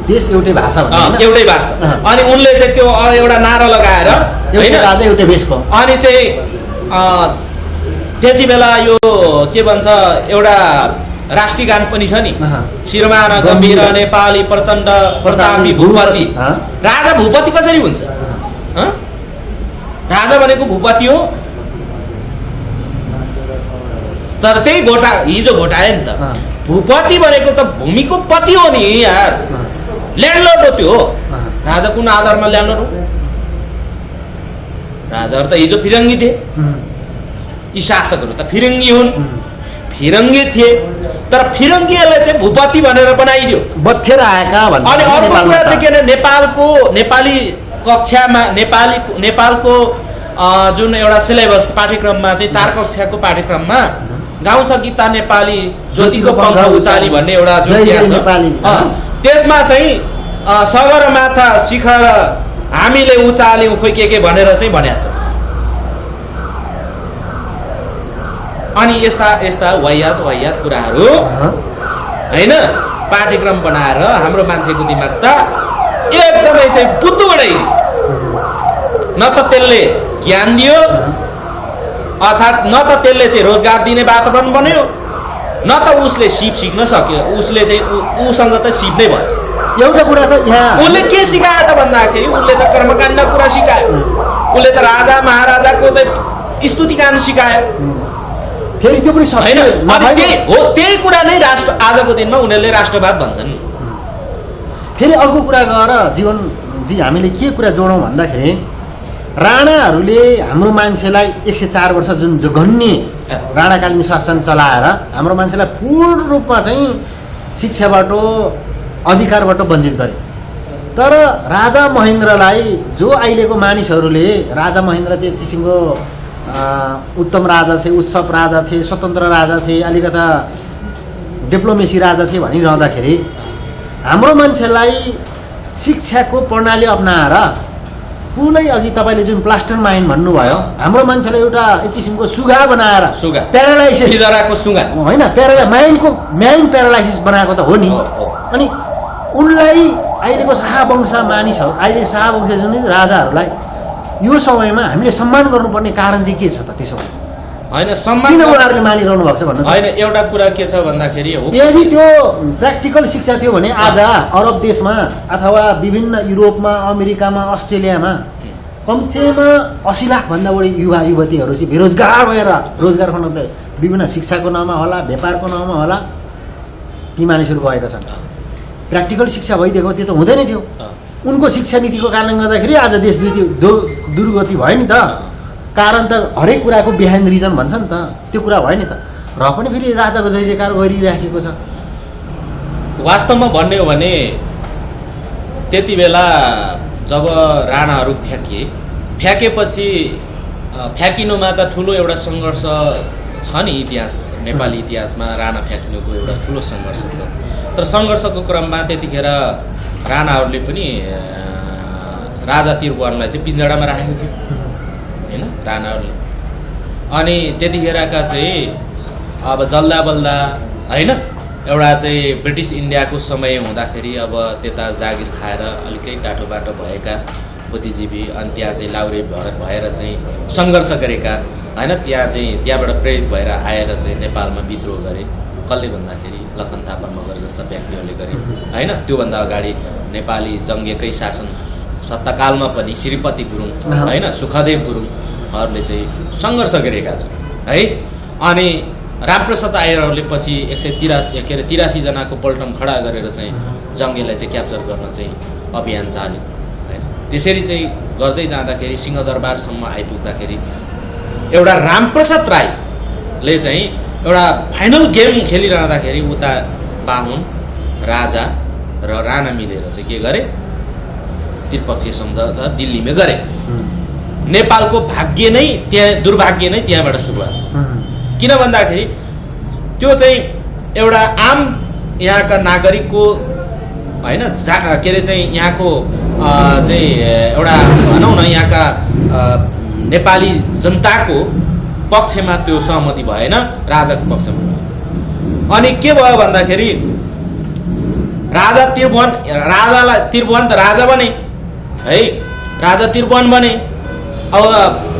देश एउटै भाषा, एउटै भाषा। अनि उनले चाहिँ त्यो एउटा नारा लगाएर होइन राजा एउटै देशको, अनि चाहिँ त्यति बेला यो के भन्छ एउटा राष्ट्रिय गान पनि छ नि, शिरमान गम्भीर नेपाली प्रचण्ड प्रतापी भूपति। राजा भूपति कसरी हुन्छ? राजा भनेको भूपति हो, तर त्यही हिजो घोटाए नि त। भूपति भनेको त भूमिको पति हो नि यार, ल्यान्डलर्ड हो त्यो। राजा कुन आधारमा ल्यान्डलर्ड हो? राजाहरू त हिजो फिरङ्गी थिए, यी शासकहरू त फिरङ्गी हुन्, फिरङ्गी थिए, तर फिरङ्गीहरूले चाहिँ भूपति भनेर बनाइदियो, बत्थेर आएका भन्छ। अनि अर्को कुरा चाहिँ के अरे नेपाली कक्षामा नेपालको जुन एउटा सिलेबस पाठ्यक्रममा चाहिँ 4 कक्षाको पाठ्यक्रममा गाउँछ गीता नेपाली ज्योतिको पङ्ख उचाली भन्ने एउटा जुन छ, त्यसमा चाहिँ सगरमाथा शिखर हामीले उचाल्यौँ खोइ के भनेर चाहिँ भनेको छ। अनि यस्ता वाहियात कुराहरू होइन पाठ्यक्रम बनाएर हाम्रो मान्छेको दिमाग त एकदमै चाहिँ बुद्धु बनाइदियो। न त त्यसले ज्ञान दियो, अर्थात् न त त्यसले चाहिँ रोजगार दिने वातावरण बन्यो, न त उसले सिप सिक्न सक्यो। उसले चाहिँ उसँग त सिप नै भयो। एउटा कुरा त यहाँ उसले के सिकायो त भन्दाखेरि उसले त कर्मकाण्ड कुरा सिकायो, उसले त राजा महाराजाको चाहिँ स्तुतिगान सिकायो। फेरि त्यो पनि होइन, अनि त्यही कुरा नै राष्ट्र आजको दिनमा उनीहरूले राष्ट्रवाद भन्छन्। फेरि अर्को कुरा गएर जीवनजी हामीले के कुरा जोडौँ भन्दाखेरि राणाहरूले हाम्रो मान्छेलाई 104 वर्ष जुन जघन्य राणाकालीन शासन चलाएर हाम्रो मान्छेलाई पूर्ण रूपमा चाहिँ शिक्षाबाट अधिकारबाट वञ्चित गरे। तर राजा महेन्द्रलाई जो अहिलेको मानिसहरूले राजा महेन्द्र चाहिँ एक किसिमको उत्तम राजा थिए, उत्सव राजा थिए, स्वतन्त्र राजा थिए, अलिकता डिप्लोमेसी राजा थिए भनिरहँदाखेरि हाम्रो मान्छेलाई शिक्षाको प्रणाली अपनाएर पुरै अघि तपाईँले जुन प्लास्टर माइन्ड भन्नुभयो, हाम्रो मान्छेलाई एउटा एक किसिमको सुगा बनाएर प्यारालाइसिस होइन, माइन्ड प्यारालाइसिस बनाएको त हो नि। अनि उनलाई अहिलेको शाहवंश मानिसहरू, अहिले शाहवंश जुन राजाहरूलाई यो समयमा हामीले सम्मान गर्नुपर्ने कारण चाहिँ के छ त? त्यसो होइन, सम्मान किन उहाँहरूले मानिरहनु भएको छ भन्नु होइन। एउटा कुरा के छ भन्दाखेरि यदि त्यो प्र्याक्टिकल शिक्षा थियो भने आज अरब देशमा अथवा विभिन्न युरोपमा, अमेरिकामा, अस्ट्रेलियामा कम्तीमा 80 लाखभन्दा बढी युवा युवतीहरू चाहिँ बेरोजगार भएर रोजगार खोज्न विभिन्न शिक्षाको नाममा होला, व्यापारको नाममा होला, ती मानिसहरू गएका छन्। प्र्याक्टिकल शिक्षा भइदिएको त्यो त हुँदैन थियो। उनको शिक्षा नीतिको कारणले गर्दाखेरि आज देश दुर्गति भयो नि त। कारण त हरेक कुराको बिहाइन्ड रिजन भन्छ नि त, त्यो कुरा भयो नि त। र पनि फेरि राजाको जय जयकार गरिराखेको छ। वास्तवमा भन्ने हो भने त्यति बेला जब राणाहरू फ्याकेपछि फ्याकिनुमा त ठुलो एउटा सङ्घर्ष छ नि। इतिहास, नेपाली इतिहासमा राणा फ्याकिनुको एउटा ठुलो सङ्घर्ष छ। तर सङ्घर्षको क्रममा त्यतिखेर राणाहरूले पनि राजा त्रिभुवनलाई चाहिँ पिंजडामा राखेको थियो होइन राणाहरूले। अनि त्यतिखेरका चाहिँ अब जल्दा बल्दा होइन एउटा चाहिँ ब्रिटिस इन्डियाको समय हुँदाखेरि अब त्यता जागिर खाएर अलिकै टाटोबाटो भएका बुद्धिजीवी अनि त्यहाँ चाहिँ लाउरे भएर चाहिँ सङ्घर्ष गरेका होइन, त्यहाँबाट प्रेरित भएर आएर चाहिँ नेपालमा विद्रोह गरे। कसले भन्दाखेरि लखन थापा मगर जस्ता व्यक्तिहरूले गरे होइन। त्योभन्दा अगाडि नेपाली जङ्गीयकै शासन सत्ताकालमा पनि श्रीपति गुरुङ होइन, सुखदेव गुरुङहरूले चाहिँ सङ्घर्ष गरेका छन् है। अनि रामप्रसाद आयरहरूले पछि 183 जनाको पल्टन खडा गरेर चाहिँ जङ्गीलाई चाहिँ क्याप्चर गर्न चाहिँ अभियान चाल्यो होइन। त्यसरी चाहिँ गर्दै जाँदाखेरि सिंहदरबारसम्म आइपुग्दाखेरि एउटा रामप्रसाद राईले चाहिँ एउटा फाइनल गेम खेलिरहँदाखेरि उता बाहुन, राजा र राणा मिलेर चाहिँ के गरे, त्रिपक्षीय सम्झौता दिल्लीमा गरे। नेपालको भाग्य नै त्यहाँ, दुर्भाग्य नै त्यहाँबाट सुरुवात। किन भन्दाखेरि त्यो चाहिँ एउटा आम यहाँका नागरिकको होइन के अरे चाहिँ यहाँको चाहिँ एउटा भनौँ न यहाँका नेपाली जनताको पक्षमा त्यो सहमति भएन, राजाको पक्षमा भयो। अनि के भयो भन्दाखेरि राजा त्रिभुवन त राजा बने है, राजा त्रिभुवन बने। अब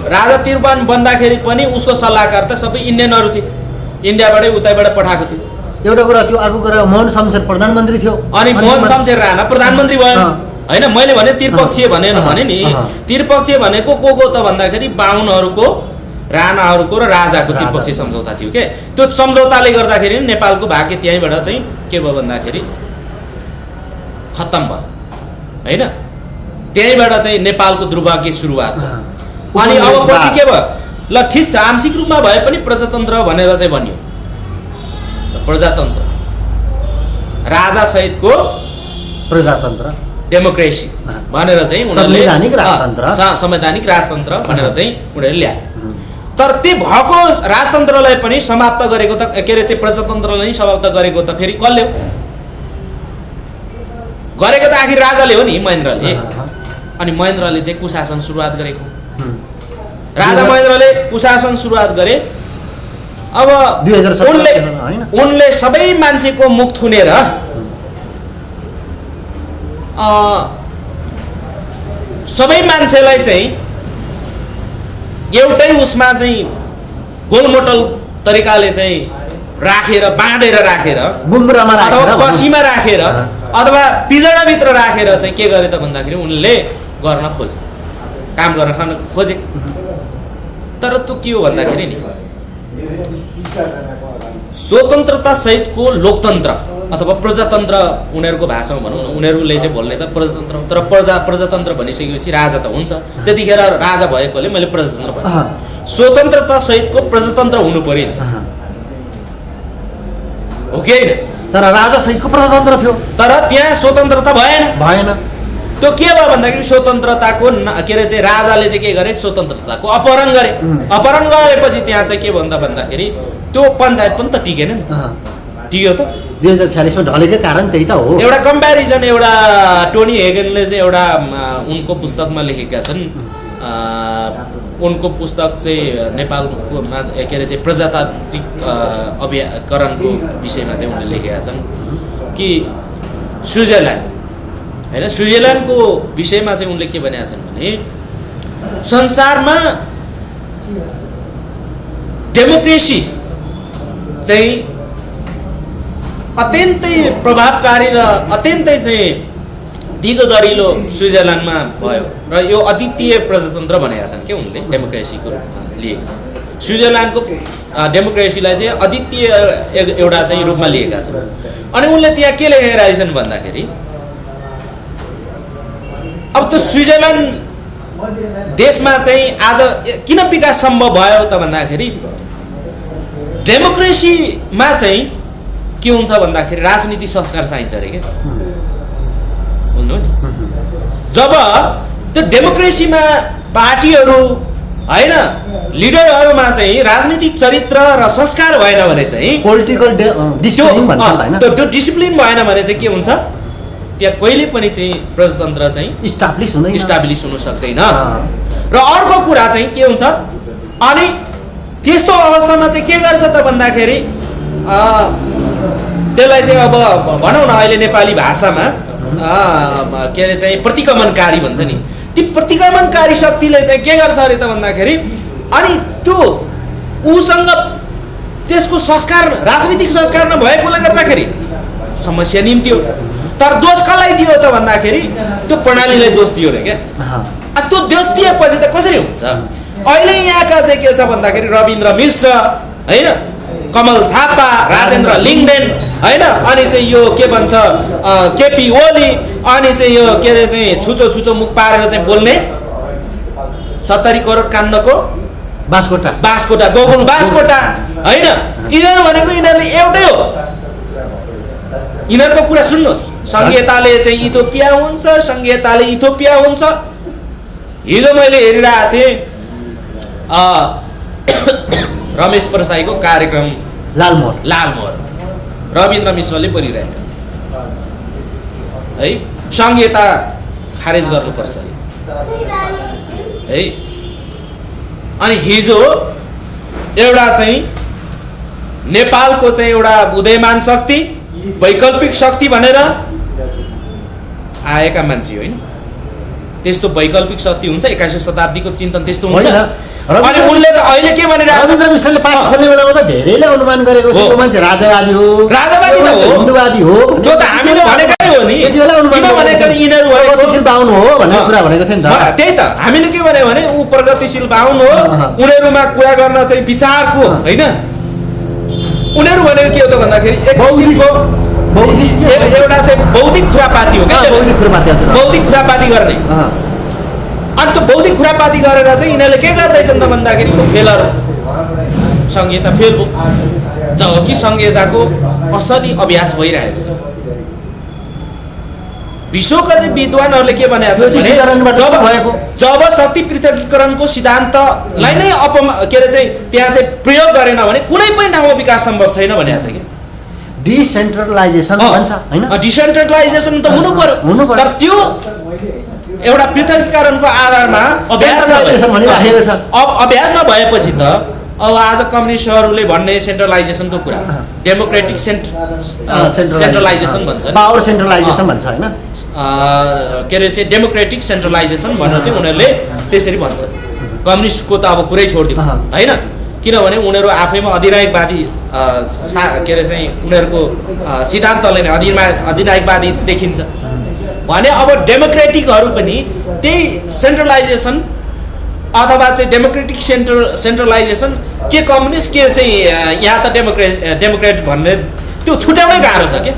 राजा त्रिभुवन बन्दाखेरि पनि उसको सल्लाहकार त सबै इन्डियनहरू थिए, इन्डियाबाटै उतैबाट पठाएको थियो। एउटा कुरा थियो, अर्को कुरा मोहन शमशेर प्रधानमन्त्री थियो। अनि मोहन शमशेर राणा प्रधानमन्त्री भयो होइन। मैले भने त्रिपक्षीय भने नि, त्रिपक्षीय भनेको को त भन्दाखेरि बाहुनहरूको राणाहरूको र राजाको त्रिपक्षीय सम्झौता थियो के। त्यो सम्झौताले गर्दाखेरि नेपालको भाग्य त्यहीँबाट चाहिँ के भयो भन्दाखेरि खत्तम भयो होइन। त्यहीँबाट चाहिँ नेपालको दुर्भाग्य सुरुवात भयो। अनि अब पछि के भयो, ल ठिक छ आंशिक रूपमा भए पनि प्रजातन्त्र भनेर चाहिँ भनियो। प्रजातन्त्र राजा सहितको प्रजातन्त्र डेमोक्रेसी भनेर चाहिँ उनीहरूले संवैधानिक राजतन्त्र भनेर चाहिँ उनीहरूले ल्याए। तर त्यो भएको राजतन्त्रलाई पनि समाप्त गरेको त के अरे चाहिँ प्रजातन्त्रलाई नै समाप्त गरेको त फेरि कसले हो? गरेको त आखिर राजाले हो नि, महेन्द्रले। अनि महेन्द्रले चाहिँ कुशासन सुरुवात गरेको। राजा महेन्द्रले कुशासन सुरुवात गरे। अब उनले सबै मान्छेको मुख थुनेर सबै मान्छेलाई चाहिँ एउटै उसमा चाहिँ गोलमोटल तरिकाले चाहिँ राखेर बाँधेर राखेर अथवा कसीमा राखेर अथवा पिजडाभित्र राखेर चाहिँ के गरे त भन्दाखेरि उनले गर्न खोजे, काम गर्न खोजे। तर त्यो के हो भन्दाखेरि नि स्वतन्त्रता सहितको लोकतन्त्र अथवा प्रजातन्त्र उनीहरूको भाषामा भनौँ न, उनीहरूले चाहिँ बोल्ने त प्रजातन्त्र, तर प्रजातन्त्र भनिसकेपछि राजा त हुन्छ। त्यतिखेर राजा भएकोले मैले प्रजातन्त्र भने। स्वतन्त्रता सहितको प्रजातन्त्र हुनु पर्यो नि, हो कि होइन? तर राजा सहितको प्रजातन्त्र थियो, तर त्यहाँ स्वतन्त्रता भएन। त्यो के भयो भन्दाखेरि स्वतन्त्रताको के अरे चाहिँ राजाले चाहिँ के गरे, स्वतन्त्रताको अपहरण गरे। अपहरण गरेपछि त्यहाँ चाहिँ के भन्दा भन्दाखेरि त्यो पञ्चायत पनि त टिकेन नि त, टिक्यो त 2046 मा ढलेकै कारण त्यही त हो। एउटा कम्प्यारिजन एउटा टोनी हेगनले चाहिँ एउटा उनको पुस्तकमा लेखेका छन्। उनको पुस्तक चाहिँ नेपालको के अरे चाहिँ प्रजातान्त्रिक अभियाकरणको विषयमा चाहिँ उनले लेखेका छन् कि स्विजरल्यान्ड होइन, स्विजरल्यान्डको विषयमा चाहिँ उनले के भनेका छन् भने संसारमा डेमोक्रेसी चाहिँ अत्यन्तै प्रभावकारी र अत्यन्तै चाहिँ दिगदरिलो स्विजरल्यान्डमा भयो र यो अद्वितीय प्रजातन्त्र भनेका छन् के उनले डेमोक्रेसीको रूपमा लिएका छन्। स्विजरल्यान्डको डेमोक्रेसीलाई चाहिँ अद्वितीय एउटा चाहिँ रूपमा लिएका छन्। अनि उनले त्यहाँ के लेखेर आएछन् भन्दाखेरि अब त्यो स्विजरल्यान्ड देशमा चाहिँ आज किन विकास सम्भव भयो त भन्दाखेरि डेमोक्रेसीमा चाहिँ के हुन्छ भन्दाखेरि राजनीति संस्कार चाहिन्छ अरे के, बुझ्नु नि? जब त्यो डेमोक्रेसीमा पार्टीहरू होइन लिडरहरूमा चाहिँ राजनीतिक चरित्र र संस्कार भएन भने चाहिँ पोलिटिकल त्यो डिसिप्लिन भएन भने चाहिँ के हुन्छ, त्यहाँ कहिले पनि चाहिँ प्रजातन्त्र चाहिँ इस्टाब्लिस हुन सक्दैन। र अर्को कुरा चाहिँ के हुन्छ, अनि त्यस्तो अवस्थामा चाहिँ के गर्छ त भन्दाखेरि त्यसलाई चाहिँ अब भनौँ न अहिले नेपाली भाषामा के अरे चाहिँ प्रतिगमनकारी भन्छ नि, ती प्रतिगमनकारी शक्तिले चाहिँ के गर्छ अरे त भन्दाखेरि अनि त्यो उसँग त्यसको संस्कार राजनीतिक संस्कार नभएकोले गर्दाखेरि समस्या निम्त्यो। तर दोष कसलाई दियो त भन्दाखेरि त्यो प्रणालीलाई दोष दियो अरे क्या। त्यो दोष दिएपछि त कसरी हुन्छ? अहिले यहाँका चाहिँ के छ भन्दाखेरि रविन्द्र मिश्र होइन, कमल थापा, राजेन्द्र लिङ्गदेन होइन, अनि चाहिँ यो के भन्छ केपी ओली, अनि चाहिँ यो के अरे चाहिँ छुचो मुख पारेर चाहिँ बोल्ने 70 करोड काण्डको बास्कोटा गोकुल बास्कोटा होइन, यिनीहरू भनेको यिनीहरूले एउटै हो। यिनीहरूको कुरा सुन्नुहोस्, संहिताले चाहिँ इथियोपिया हुन्छ, संहिताले इथियोपिया हुन्छ। हिजो मैले हेरिरहेको थिएँ रमेश प्रसाईको कार्यक्रम लालमोहर रविन्द्र मिश्रले बोलिरहेका है, संहिता खारेज गर्नुपर्छ है। अनि हिजो एउटा चाहिँ नेपालको चाहिँ एउटा उदयमान शक्ति वैकल्पिक शक्ति भनेर आएका मान्छे होइन, त्यस्तो वैकल्पिक शक्ति हुन्छ 21औं शताब्दीको चिन्तन त्यस्तो हुन्छ। अनि उनले त अहिले के भनिरहेको छ, रविन्द्र मिश्रले पार्टी खोल्ने बेलामा त धेरैले अनुमान गरेको छ मान्छे राजावादी हो, राजावादी त हो, हिन्दुवादी हो, त्यो त हामीले भनेकै हो नि। किन भनेको यिनीहरू भनेको प्रगतिशील बाहुन हो भन्ने कुरा भनेको थियो नि त। त्यही त हामीले के भन्यो भने ऊ प्रगतिशील बाहुन हो, उनीहरूमा कुरा गर्न चाहिँ विचारको होइन। उनीहरू भनेको के हो त भन्दाखेरि एक किसिमको एउटा चाहिँ बौद्धिक खुरापाती हो क्या, बौद्धिक खुरापाती गर्ने। अनि त्यो बौद्धिक खुरापाती गरेर चाहिँ यिनीहरूले के गर्दैछन् त भन्दाखेरि यो फेलर संहिता फेल भयो, जब कि संहिताको असली अभ्यास भइरहेको छ। विश्वका चाहिँ विद्वानहरूले के भनेको छ भने जब शक्ति पृथकीकरणको सिद्धान्तलाई नै के अरे चाहिँ त्यहाँ चाहिँ प्रयोग गरेन भने कुनै पनि ठाउँमा विकास सम्भव छैन भनेको छ कि डिसेन्ट्रलाइजेसन भन्छ हैन। डिसेन्ट्रलाइजेसन त हुनु पर्यो, तर त्यो एउटा पृथकीकरणको आधारमा अभ्यासमा भएपछि त अब आज कम्युनिस्टहरूले भन्ने सेन्ट्रलाइजेसनको कुरा डेमोक्रेटिक सेन्ट्रलाइजेसन भन्छ, पावर सेन्ट्रलाइजेसन भन्छ हैन। के अरे चाहिँ डेमोक्रेटिक सेन्ट्रलाइजेसन भनेर चाहिँ उनीहरूले त्यसरी भन्छ। कम्युनिस्टको त अब कुरै छोडिदिउँ होइन, किनभने उनीहरू आफैमा अधिनायकवादी के अरे चाहिँ उनीहरूको सिद्धान्तले नै अधिनायकवादी देखिन्छ भने अब डेमोक्रेटिकहरू पनि त्यही सेन्ट्रलाइजेसन अथवा चाहिँ डेमोक्रेटिक सेन्ट्रलाइजेसन के कम्युनिस्ट के चाहिँ यहाँ त डेमोक्रेट भन्ने त्यो छुट्याउनै गाह्रो छ क्या।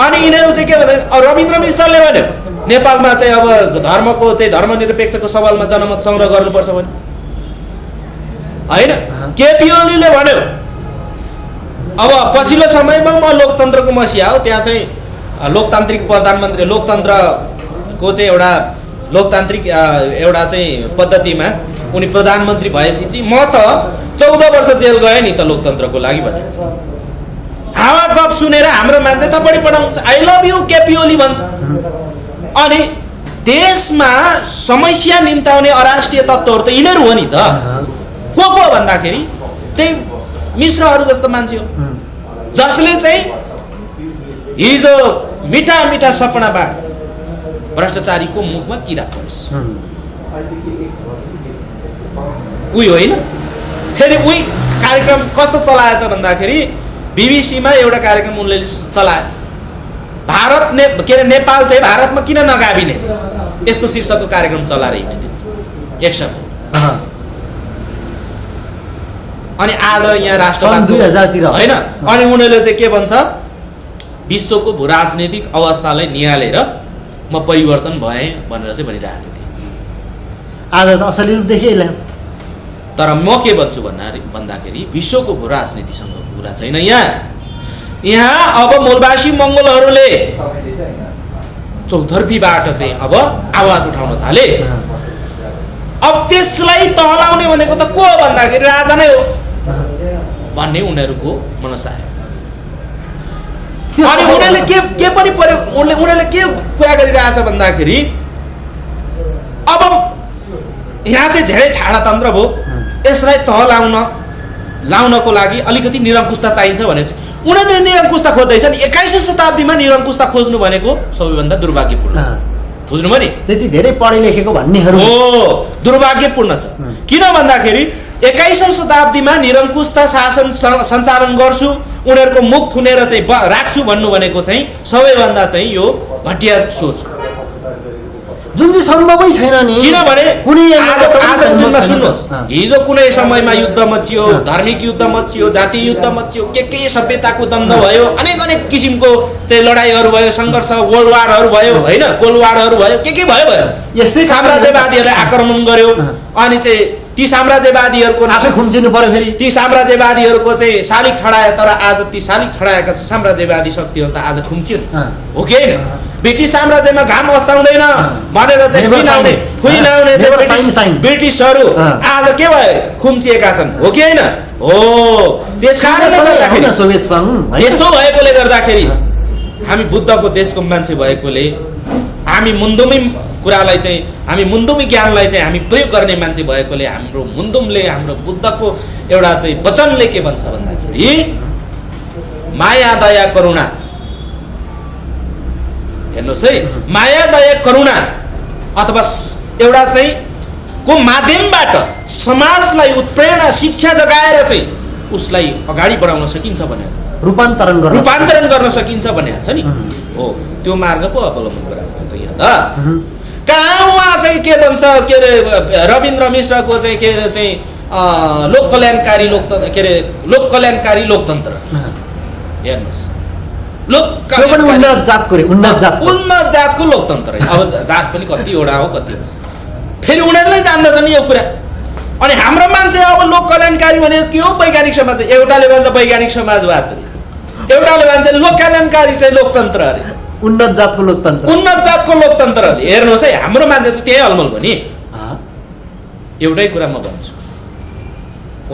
अनि यिनीहरू चाहिँ के भन्दा रविन्द्र मिश्रले भन्यो नेपालमा चाहिँ अब धर्मको चाहिँ धर्मनिरपेक्षको सवालमा जनमत सङ्ग्रह गर्नुपर्छ भने होइन। केपी ओलीले भन्यो अब पछिल्लो समयमा म लोकतन्त्रको मसिया हो, त्यहाँ चाहिँ लोकतान्त्रिक प्रधानमन्त्री लोकतन्त्रको चाहिँ एउटा लोकतान्त्रिक एउटा चाहिँ पद्धतिमा उनी प्रधानमन्त्री भएपछि चाहिँ म त 14 वर्ष जेल गएँ नि त लोकतन्त्रको लागि भनेको छ। हावा गफ सुनेर हाम्रो मान्छे थपडी पठाउँछ, I love you KP Oli भन्छ। अनि देशमा समस्या निम्ताउने अराष्ट्रिय तत्त्वहरू त यिनीहरू हो नि त। को भन्दाखेरि त्यही मिश्रहरू जस्तो मान्छे हो जसले चाहिँ हिजो मिठा मिठा सपनाबाट भ्रष्टाचारीको मुखमा किरा परोस् उही होइन। फेरि उही कार्यक्रम कस्तो चलायो त भन्दाखेरि बीबीसीमा एउटा कार्यक्रम उनले चलायो, भारत के अरे नेपाल चाहिँ भारतमा किन नगाभिने यस्तो शीर्षकको कार्यक्रम चलाएर हिँड्थ्यो एक समय। अनि आज यहाँ राष्ट्रवाद 2000 होइन। अनि उनीहरूले चाहिँ के भन्छ विश्वको भू राजनीतिक अवस्थालाई निहालेर म परिवर्तन भएँ भनेर चाहिँ भनिरहेको थिएँ। आज त असली रूप देखिएला। तर म के भन्छु भन्दाखेरि विश्वको भू राजनीतिसँग कुरा छैन यहाँ अब मूलवासी मङ्गोलहरूले चौतर्फीबाट चाहिँ अब आवाज उठाउन थाले। अब त्यसलाई तहलाउने भनेको त को हो भन्दाखेरि राजा नै हो भन्ने उनीहरूको मनसाय। अनि उनीहरूले के पनि पर्यो, उनीहरूले के कुरा गरिरहेछ भन्दाखेरि अब यहाँ चाहिँ धेरै छाडातन्त्र भयो, यसलाई तह लाउनको लागि अलिकति निरङ्कुशता चाहिन्छ भने चाहिँ उनीहरूले निरङ्कुशता खोज्दैछन्। 21औं शताब्दीमा निरङ्कुशता खोज्नु भनेको सबैभन्दा दुर्भाग्यपूर्ण छ। बुझ्नुभयो नि, त्यति धेरै पढे लेखेको भन्नेहरू हो दुर्भाग्यपूर्ण छ। किन भन्दाखेरि 21औं शताब्दीमा निरङ्कुशता शासन सञ्चालन गर्छु, उनीहरूको मुख थुनेर चाहिँ राख्छु भन्नु भनेको चाहिँ सबैभन्दा चाहिँ यो घटिया सोच जुन चाहिँ सम्भवै छैन नि। किनभने आज दिनमा सुन्नुहोस्, हिजो कुनै समयमा युद्ध मचियो, धार्मिक युद्ध मचियो, जातीय युद्ध मचियो, के सभ्यताको द्वन्द्व भयो, अनेक किसिमको चाहिँ लडाइँहरू भयो, सङ्घर्ष वर्ल्ड वारहरू भयो होइन, कोल्ड वारहरू भयो, के भयो। यस्तै साम्राज्यवादीहरूले आक्रमण गर्यो अनि चाहिँ ती साम्राज्यवादीहरूको आफै खुम्चिनु पर्यो। फेरि ती साम्राज्यवादीहरूको चाहिँ शालिग ठडाए, तर आज ती शालिग ठडाएका साम्राज्यवादी शक्तिहरू त आज खुम्चियो हो कि होइन। ब्रिटिस साम्राज्यमा घाम अस्ताउँदैन भनेर चाहिँ फुइलाउने ब्रिटिसहरू आज के भयो खुम्चिएका छन् हो कि होइन। हो त्यसकारणले गर्दाखेरि त्यसो भएकोले गर्दाखेरि हामी बुद्धको देशको मान्छे भएकोले हामी मुन्दुमी कुरालाई चाहिँ हामी मुन्दुमी ज्ञानलाई चाहिँ हामी प्रयोग गर्ने मान्छे भएकोले हाम्रो मुन्दुमले हाम्रो बुद्धको एउटा चाहिँ वचनले के भन्छ भन्दाखेरि माया दया करुणा, हेर्नुहोस् है, माया दया करुणा अथवा एउटा चाहिँ को माध्यमबाट समाजलाई उत्प्रेरणा शिक्षा जगाएर चाहिँ उसलाई अगाडि बढाउन सकिन्छ भने रूपान्तरण गर्न सकिन्छ भने छ नि हो। त्यो मार्ग पो अवलम्बन गराउनु त यहाँ त कहाँ उहाँ चाहिँ के भन्छ के अरे रविन्द्र मिश्रको चाहिँ के अरे चाहिँ लोक कल्याणकारी लोकतन्त्र हेर्नुहोस् उन्नत जातको लोकतन्त्र अब जात पनि कतिवटा हो कति फेरि उनीहरूले जान्दछन् यो कुरा अनि हाम्रो मान्छे अब लोक कल्याणकारी भनेको के हो वैज्ञानिक समाज एउटाले भन्छ वैज्ञानिक समाजवाद अरे एउटाले भन्छ लोक कल्याणकारी चाहिँ लोकतन्त्र अरे उन्नत जातको लोकतन्त्र अरे हेर्नुहोस् है हाम्रो मान्छे त त्यही अलमल हो नि एउटै कुरा म भन्छु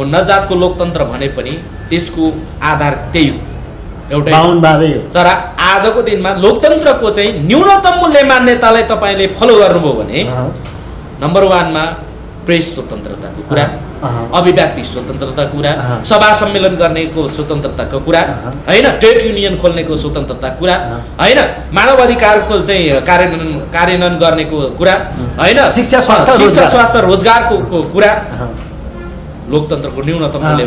उन्नत जातको लोकतन्त्र भने पनि त्यसको आधार त्यही हो एउटै तर आजको दिनमा लोकतन्त्रको चाहिँ न्यूनतम मूल्य मान्यतालाई तपाईँले फलो गर्नुभयो भने नम्बर 1 मा प्रेस स्वतन्त्रताको कुरा अभिव्यक्ति स्वतन्त्रताको कुरा सभा सम्मेलन गर्नेको स्वतन्त्रताको कुरा हैन ट्रेड युनियन खोल्नेको स्वतन्त्रताको कुरा हैन मानव अधिकारको चाहिँ कार्यान्वयन गर्नेको कुरा हैन शिक्षा स्वास्थ्य रोजगारको कुरा लोकतन्त्रको न्यूनतम मूल्य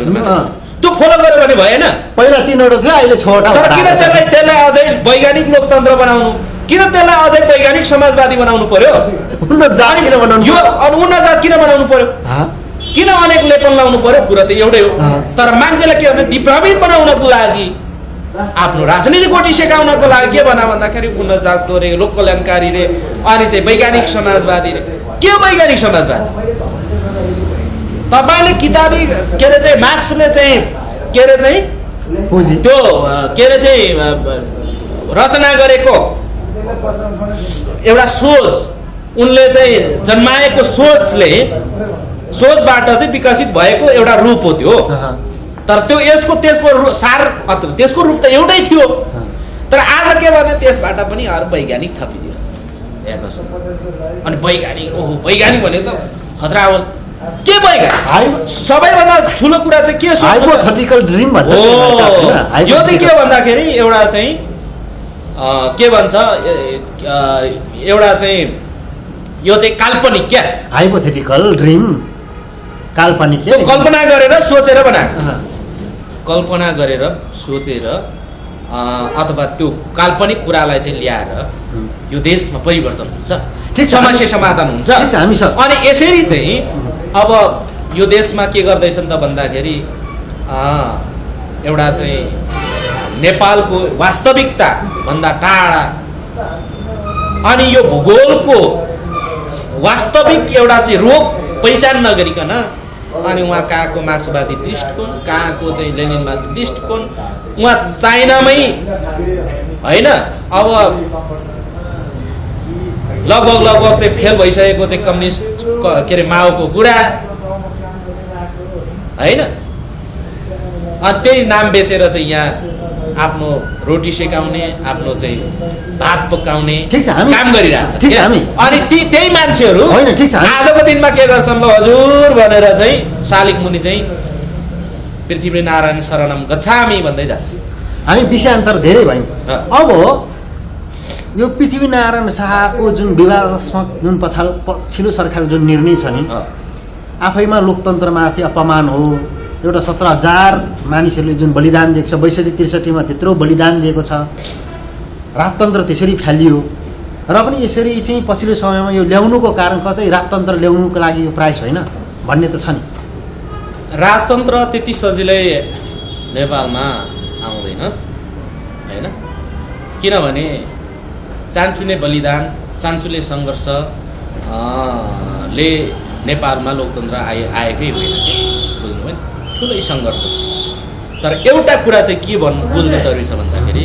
त्यो फलो गर्यो भने भएन पहिला 3वटा थियो अहिले 6वटा तर किन त्यसलाई अझै वैज्ञानिक लोकतन्त्र बनाउनु किन त्यसलाई अझै वैज्ञानिक समाजवादी बनाउनु पर्यो उन्नत जात किन बनाउनु पर्यो किन अनेक लेपन लाउनु पर्यो कुरा त एउटै हो तर मान्छेलाई के भने दिप्रवित बनाउनको लागि आफ्नो राजनीतिक कोटी सेकाउनको लागि के भन्दाखेरि उन्नत जातको रे लोक कल्याणकारी रे अनि चाहिँ वैज्ञानिक समाजवादी रे के वैज्ञानिक समाजवादी तपाईले किताबी के रे चाहिँ मार्क्सले चाहिँ के रे चाहिँ त्यो के रे चाहिँ रचना गरेको एउटा सोच उनले चाहिँ जन्माएको सोचबाट चाहिँ विकसित भएको एउटा रूप हो त्यो तर त्यो त्यसको सार त्यसको रूप त एउटै थियो तर आज के भने त्यसबाट पनि अरु वैज्ञानिक थपिदियो हेर्नुहोस् अनि वैज्ञानिक भनेको त खतरा हो के वैज्ञानिक सबैभन्दा ठुलो कुरा चाहिँ के हाइपोथेटिकल ड्रिम भन्छ यो चाहिँ के भन्दाखेरि एउटा चाहिँ के भन्छ एउटा चाहिँ यो चाहिँ काल्पनिक क्या हाइपोथेटिकल ड्रिम काल्पनिक कल्पना गरेर सोचेर बनाएको कल्पना गरेर सोचेर अथवा त्यो काल्पनिक कुरालाई चाहिँ ल्याएर यो देशमा परिवर्तन हुन्छ समस्या समाधान हुन्छ अनि यसरी चाहिँ अब यो देशमा के गर्दैछन् त भन्दाखेरि एउटा चाहिँ नेपालको वास्तविकता भन्दा टाढा अनि यो भूगोलको वास्तविक एउटा चाहिँ रोग पहिचान नगरिकन अनि उहाँ कहाँको मार्क्सवादी दृष्टिकोण कहाँको चाहिँ लेनिनवादी दृष्टिकोण उहाँ चाइनामै हैन अब लगभग चाहिँ फेल भइसकेको चाहिँ कम्युनिस्ट के अरे माओको कुरा हैन अनि त्यही नाम बेचेर चाहिँ यहाँ आफ्नो रोटी सेकाउने आफ्नो चाहिँ भात पकाउने काम गरिरहेछ अनि त्यही मान्छेहरू आजको दिनमा के गर्छन् ल हजुर भनेर चाहिँ शालिक मुनि चाहिँ पृथ्वीनारायण शरणम गच्छामि भन्दै जान्छ हामी विषयान्तर धेरै भयौँ अब यो पृथ्वीनारायण शाहको जुन विवादात्मक जुन पछिल्लो सरकारको जुन निर्णय छ नि आफैमा लोकतन्त्रमाथि अपमान हो एउटा 17,000 मानिसहरूले जुन बलिदान दिएको छ 62-63 मा त्यत्रो बलिदान दिएको छ राजतन्त्र त्यसरी फैलियो र पनि यसरी चाहिँ पछिल्लो समयमा यो ल्याउनुको कारण कतै राजतन्त्र ल्याउनुको लागि यो प्राइस होइन भन्ने त छ नि राजतन्त्र त्यति सजिलै नेपालमा आउँदैन हैन किनभने चान्चुने बलिदान चान्चुले सङ्घर्ष ले नेपालमा लोकतन्त्र आएकै होइन बुझ्नुभयो ठुलै सङ्घर्ष छ तर एउटा कुरा चाहिँ के बुझ्नु जरुरी छ भन्दाखेरि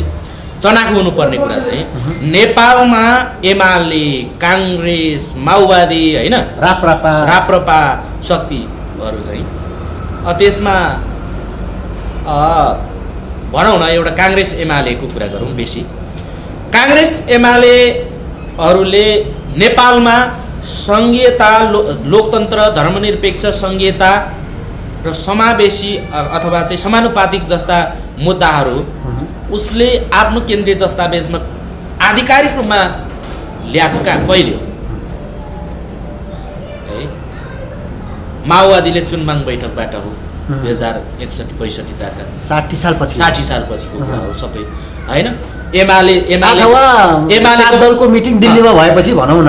चनाखो हुनुपर्ने कुरा चाहिँ नेपालमा एमाले काङ्ग्रेस माओवादी हैन राप्रपा शक्तिहरू चाहिँ त्यसमा भनौँ न एउटा काङ्ग्रेस एमालेको कुरा गरौँ बेसी काङ्ग्रेस एमालेहरूले नेपालमा संघीयता लोकतन्त्र धर्मनिरपेक्ष संघीयता र समावेशी अथवा चाहिँ समानुपातिक जस्ता मुद्दाहरू उसले आफ्नो केन्द्रीय दस्तावेजमा आधिकारिक रूपमा ल्याएको कहिले हो है माओवादीले चुनमाङ बैठकबाट हो 2061 62 ताका 60 सालपछि 60 सालपछिको कुरा हो सबै हैन। एमाले अथवा दलको मिटिङ दिल्लीमा भएपछि भनौँ न,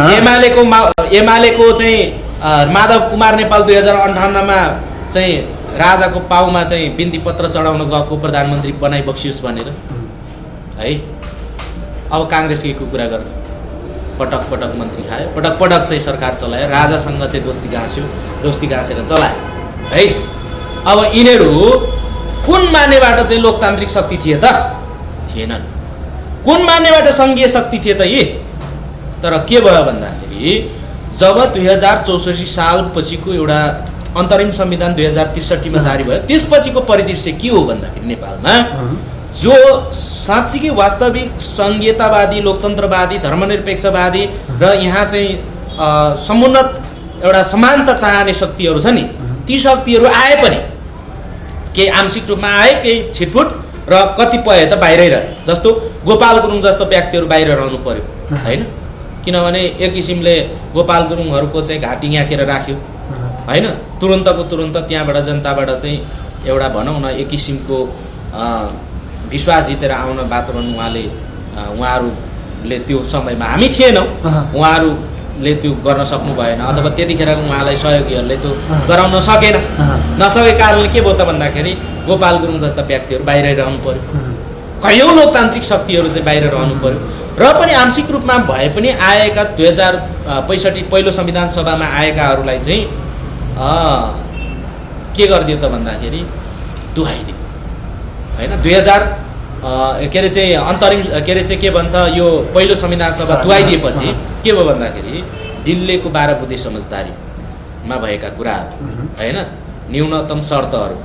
एमालेको चाहिँ माधव कुमार नेपाल 2058 मा चाहिँ राजाको पाउमा चाहिँ बिन्ती पत्र चढाउन गएको प्रधानमन्त्री बनाइ बक्सियोस् भनेर है। अब काङ्ग्रेसकै कुरा गर्नु, पटक पटक मन्त्री खायो, पटक पटक चाहिँ सरकार चलायो, राजासँग चाहिँ दोस्ती घाँसेर चलायो है। अब यिनीहरू कुन मान्नेबाट चाहिँ लोकतान्त्रिक शक्ति थिए त? थिएनन्। कुन मान्नेबाट सङ्घीय शक्ति थिए त यी? तर के भयो भन्दाखेरि जब 2064 सालपछिको एउटा अन्तरिम संविधान 2063 मा जारी भयो, त्यसपछिको परिदृश्य के हो भन्दाखेरि नेपालमा जो साँच्चीकै वास्तविक संघीयतावादी, लोकतन्त्रवादी, धर्मनिरपेक्षवादी र यहाँ चाहिँ समुन्नत एउटा समानता चाहने शक्तिहरू छ नि, ती शक्तिहरू आए पनि केही आंशिक रूपमा आए, केही छिटफुट र कतिपय त बाहिरै रहे। जस्तो गोपाल गुरुङ जस्तो व्यक्तिहरू बाहिर रहनु पर्यो हैन, किनभने एक किसिमले गोपाल गुरुङहरूको चाहिँ घाँटी याकेर राख्यो हैन। तुरन्तको तुरन्त त्यहाँबाट जनताबाट चाहिँ एउटा भनौँ न एक किसिमको विश्वास जितेर आउन वातावरण उहाँहरूले त्यो समयमा हामी थिएनौँ, उहाँहरूले त्यो गर्न सक्नु भएन, अथवा त्यतिखेर उहाँलाई सहयोगीहरूले त्यो गराउन सकेन। नसकेको कारणले के भयो त भन्दाखेरि गोपाल गुरुङ जस्ता व्यक्तिहरू बाहिरै रहनु पर्यो, कयौँ लोकतान्त्रिक शक्तिहरू चाहिँ बाहिर रहनु पर्यो। र पनि आंशिक रूपमा भए पनि आएका 2065 पहिलो संविधान सभामा आएकाहरूलाई चाहिँ के गरिदियो त भन्दाखेरि दुहाइदियो हैन। 2000 के अरे चाहिँ अन्तरिम के अरे चाहिँ के भन्छ यो पहिलो संविधान सभा दुहाइदिएपछि के भयो भन्दाखेरि दिल्लीको 12 बुँदे समझदारीमा भएका कुराहरू हैन, न्यूनतम शर्तहरू,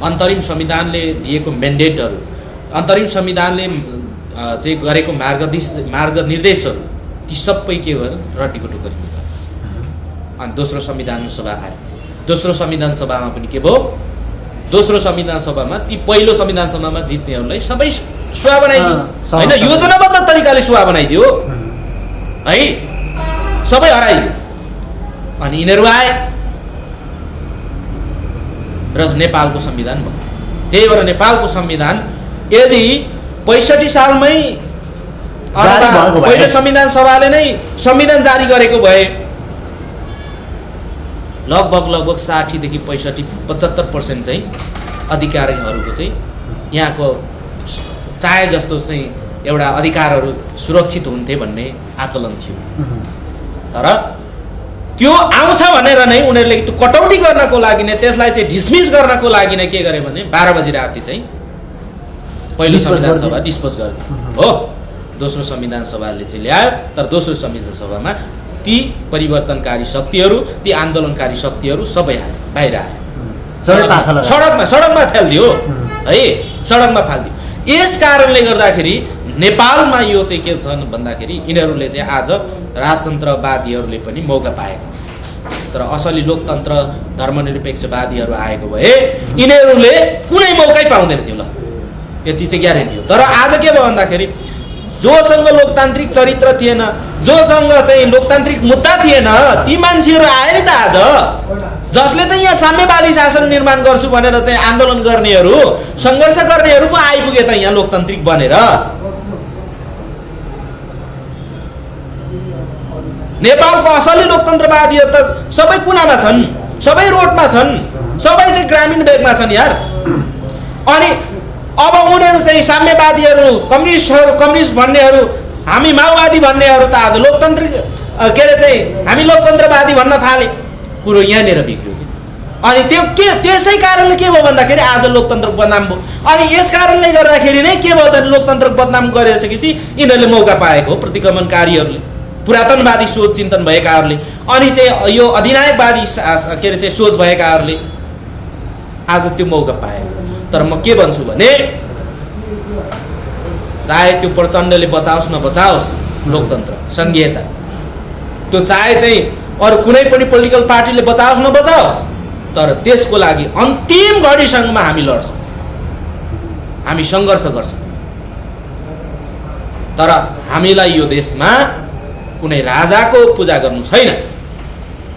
अन्तरिम संविधानले दिएको म्यान्डेटहरू, अन्तरिम संविधानले चाहिँ गरेको मार्गनिर्देशहरू, ती सबै के भयो रड्डीको टुकरी भयो। अनि दोस्रो संविधान सभा आयो। दोस्रो संविधान सभामा पनि के भयो? दोस्रो संविधान सभामा ती पहिलो संविधान सभामा जित्नेहरूलाई सबै सुवा बनाइदियो हैन, योजनाबद्ध तरिकाले सुवा बनाइदियो है, सबै हराइदियो। अनि यिनीहरू आए र नेपालको संविधान भयो। त्यही भएर नेपालको संविधान यदि 65 सालमै पहिलो संविधान सभाले नै संविधान जारी गरेको भए लगभग 60 देखि 75% चाहिँ अधिकारीहरूको चाहिँ यहाँको चाहे जस्तो चाहिँ एउटा अधिकारहरू सुरक्षित हुन्थे भन्ने आकलन थियो। तर त्यो आउँछ भनेर नै उनीहरूले त्यो कटौती गर्नको लागि नै, त्यसलाई चाहिँ डिसमिस गर्नको लागि नै के गरे भने 12 बजी राति चाहिँ पहिलो संविधान सभा डिस्पोज गरिदियो हो। दोस्रो संविधान सभाले चाहिँ ल्यायो, तर दोस्रो संविधान सभामा ती परिवर्तनकारी शक्तिहरू, ती आन्दोलनकारी शक्तिहरू सबै आए, बाहिर आए, सडकमा फालिदियो है, सडकमा फालिदियो। यस कारणले गर्दाखेरि नेपालमा यो चाहिँ के छ भन्दाखेरि यिनीहरूले चाहिँ आज राजतन्त्रवादीहरूले पनि मौका पाएका, तर असली लोकतन्त्र धर्मनिरपेक्षवादीहरू आएको भए यिनीहरूले कुनै मौकै पाउँदैन थियो, ल यति चाहिँ ग्यारेन्टी हो। तर आज के भयो भन्दाखेरि जोसँग लोकतान्त्रिक चरित्र थिएन, जोसँग चाहिँ लोकतान्त्रिक मुद्दा थिएन, ती मान्छेहरू आए नि त आज, जसले त यहाँ साम्यवादी शासन निर्माण गर्छु भनेर चाहिँ आन्दोलन गर्नेहरू, सङ्घर्ष गर्नेहरू पो आइपुगे त यहाँ लोकतान्त्रिक बनेर। नेपालको असली लोकतन्त्रवादीहरू त सबै कुनामा छन्, सबै रोडमा छन्, सबै चाहिँ ग्रामीण भेगमा छन् यार। अनि अब उनीहरू चाहिँ साम्यवादीहरू, कम्युनिस्ट भन्नेहरू, हामी माओवादी भन्नेहरू त आज लोकतान्त्रिक के अरे चाहिँ हामी लोकतन्त्रवादी भन्न थाले। कुरो यहाँनिर बिग्रियो कि। अनि त्यो के त्यसै कारणले के भयो भन्दाखेरि आज लोकतन्त्र बदनाम भयो। अनि यस कारणले गर्दाखेरि नै के भयो त लोकतन्त्र बदनाम गरिसकेपछि यिनीहरूले मौका पाएको हो, प्रतिगमनकारीहरूले, पुरातनवादी सोच चिन्तन भएकाहरूले, अनि चाहिँ यो अधिनायकवादी के अरे चाहिँ सोच भएकाहरूले आज त्यो मौका पाएको। तर म के भन्छु भने चाहे त्यो प्रचण्डले बचाओस् नबचाओस् लोकतन्त्र संघीयता, त्यो चाहे चाहिँ अरू कुनै पनि पोलिटिकल पार्टीले बचाओस् नबचाओस्, तर त्यसको लागि अन्तिम घडीसम्म हामी लड्छौँ, हामी सङ्घर्ष गर्छौँ। तर हामीलाई यो देशमा कुनै राजाको पूजा गर्नु छैन,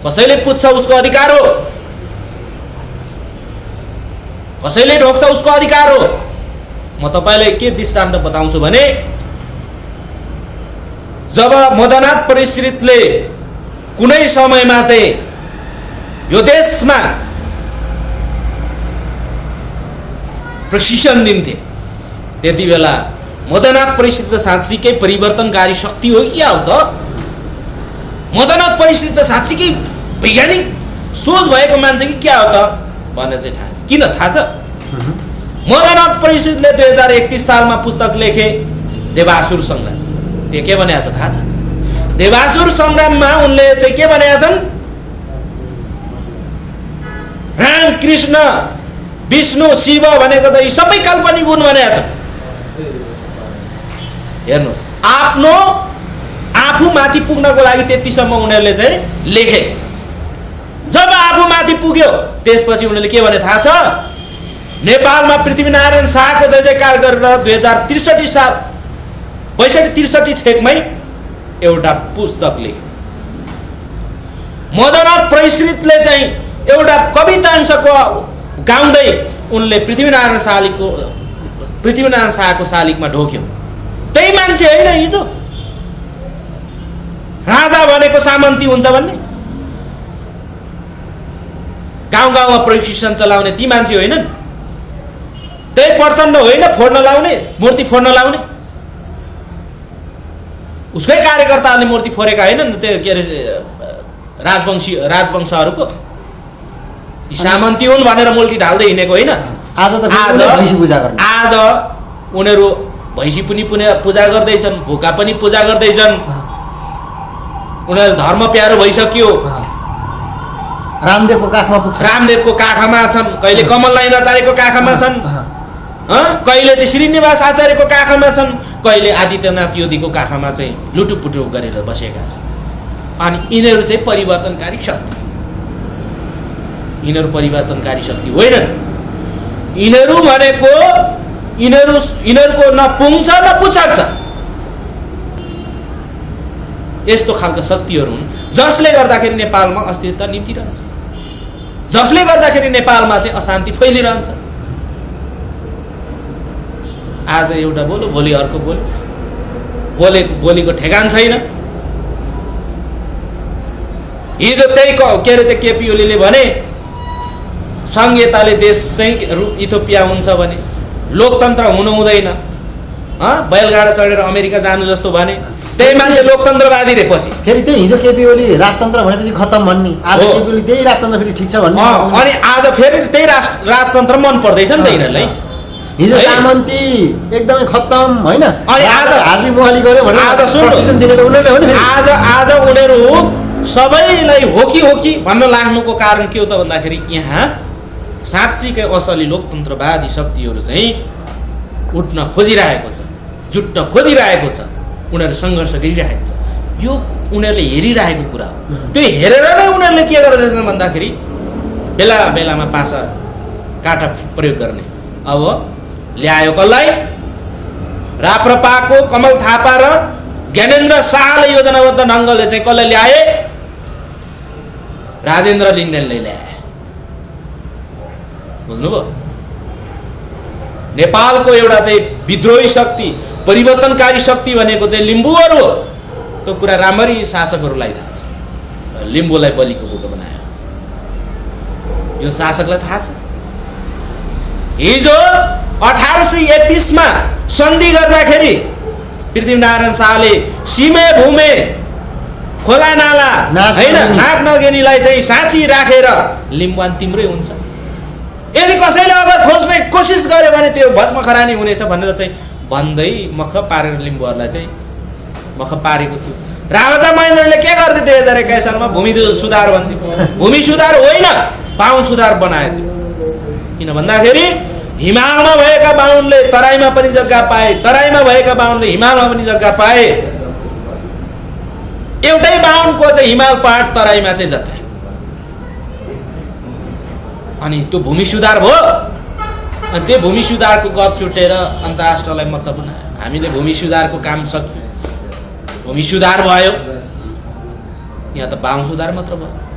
कसैले पुज्छ उसको अधिकार हो। कसैले ढोक्छ उसको अधिकार हो। म तपाईँलाई के दृष्टान्त बताउँछु भने जब मदनाथ परिश्रितले कुनै समयमा चाहिँ यो देशमा प्रशिक्षण दिन्थे त्यति बेला मदनाथ परिश्रित साँच्चीकै परिवर्तनकारी शक्ति हो कि क्या हो त? मदनाथ परिश्रित साँच्चीकै वैज्ञानिक सोच भएको मान्छे कि क्या हो त भनेर चाहिँ ठाने। किन थाहा छ? मदनाथ परिश्रितले 2031 सालमा पुस्तक लेखे देवासुर संग्राम। त्यो के भनेको छ थाहा छ? देवासुर संग्राममा उनले चाहिँ के भनेका छन्? राम कृष्ण विष्णु शिव भनेको त यी सबै काल्पनिक हुन् भनेका छन्। हेर्नुहोस्, आफ्नो आफू माथि पुग्नको लागि त्यतिसम्म उनीहरूले चाहिँ लेखे। जब आफू माथि पुग्यो त्यसपछि उनीहरूले के भने थाहा छ? नेपालमा पृथ्वीनारायण शाहको जय जयकार गरेर 2063 साल 62-63 छेकमै एउटा पुस्तक लेख्यो। मदनाथ परिश्रितले चाहिँ एउटा कवितांशको गाउँदै उनले पृथ्वीनारायण शाहको शालिगमा ढोक्यो। त्यही मान्छे होइन हिजो राजा भनेको सामन्ती हुन्छ भन्ने? गाउँ गाउँमा प्रशिक्षण चलाउने ती मान्छे होइनन्? त्यही प्रचण्ड होइन फोड्न लाउने, मूर्ति फोड्न लाउने? उसकै कार्यकर्ताहरूले मूर्ति फोरेका होइनन् त्यो के अरे राजवंशहरूको? सामन्ती हुन् भनेर मूर्ति ढाल्दै हिँडेको होइन। आज उनीहरू भैँसी पनि पूजा गर्दैछन्, भोका पनि पूजा गर्दैछन्। उनीहरू धर्म प्यारो भइसक्यो। रामदेवको काखमा पुग्छ, रामदेवको काखमा छन्, कहिले कमल नयन आचार्यको काखमा छन्, कहिले चाहिँ श्रीनिवास आचार्यको काखमा छन्, कहिले आदित्यनाथ योधीको काखमा चाहिँ लुटुपुटु गरेर बसेका छन्। अनि यिनीहरू चाहिँ परिवर्तनकारी शक्ति, यिनीहरू परिवर्तनकारी शक्ति होइनन्। यिनीहरू भनेको यिनीहरूको न पुङ्छ न पुछर छ। यस्तो खालका शक्तिहरू हुन् जसले गर्दाखेरि नेपालमा अस्थिरता निम्तिरहन्छ, जसले गर्दाखेरि नेपालमा चाहिँ अशान्ति फैलिरहन्छ। आज एउटा बोल्यो भोलि अर्को बोल्यो, बोलीको ठेगान छैन। हिजो त्यही के अरे चाहिँ केपी ओलीले भने संघीयताले देश चाहिँ इथियोपिया हुन्छ भने, लोकतन्त्र हुनु हुँदैन, बैलगाडा चढेर अमेरिका जानु जस्तो भने। त्यही मान्छे लोकतन्त्रवादी रे पछि फेरि त्यही हिजो केपी ओली राजतन्त्र भनेपछि खत्तम भन्ने, आज केपी ओली त्यही राजतन्त्र फेरि ठिक छ भन्ने। अनि आज फेरि त्यही राजतन्त्र मन पर्दैछ नि त यिनीहरूलाई। हिजो सामन्ती एकदमै खत्तम होइन, अनि आज हार्ली मोहाली गर्यो भने आज उनीहरू सबैलाई होकी भन्न लाग्नुको कारण के हो त भन्दाखेरि यहाँ साँच्चीकै असली लोकतन्त्रवादी शक्तिहरू चाहिँ उठ्न खोजिरहेको छ, जुट्न खोजिरहेको छ, उनीहरू सङ्घर्ष गरिरहेको छ। यो उनीहरूले हेरिरहेको कुरा हो। त्यो हेरेर नै उनीहरूले के गर्दैछन् भन्दाखेरि बेला बेलामा पासा काँटा प्रयोग गर्ने। अब ल्यायो कसलाई? राप्रपाको कमल थापा र ज्ञानेन्द्र शाहले योजनाबद्ध ढङ्गले चाहिँ कसले ल्याए? राजेन्द्र लिङ्गदेनले ल्याए। बुझ्नुभयो? नेपालको एउटा चाहिँ विद्रोही शक्ति, परिवर्तनकारी शक्ति भनेको चाहिँ लिम्बूहरू हो। त्यो कुरा राम्ररी शासकहरूलाई थाहा छ। लिम्बूलाई बलिको बोका बनायो यो शासकलाई थाहा छ। हिजो 1831 मा सन्धि गर्दाखेरि पृथ्वीनारायण शाहले सिमे भूमे खोला नाला होइन नाग नगेनीलाई चाहिँ साँची राखेर लिम्बुवान तिम्रै हुन्छ। यदि कसैले अगर खोज्ने कोसिस गर्यो भने त्यो भस्मखरानी हुनेछ भनेर चाहिँ भन्दै मख पारेर लिम्बुहरूलाई चाहिँ मख पारेको थियो। राजा महेन्द्रले के गर्दै 2021 सालमा भूमि सुधार भन्थ्यो। भूमि सुधार होइन, बाहुन सुधार बनायो त्यो। किन भन्दाखेरि हिमालमा भएका बाहुनले तराईमा पनि जग्गा पाए, तराईमा भएका बाहुनले हिमालमा पनि जग्गा पाए। एउटै बाहुनको चाहिँ हिमाल पहाड तराईमा चाहिँ जग्गा। अनि त्यो भूमि सुधार भयो। अनि त्यो भूमि सुधारको गफ छुटेर अन्तर्राष्ट्रलाई मक्ख बनायो। हामीले भूमि सुधारको काम सक्यौँ, भूमि सुधार भयो। यहाँ त बाहुन सुधार मात्र भयो।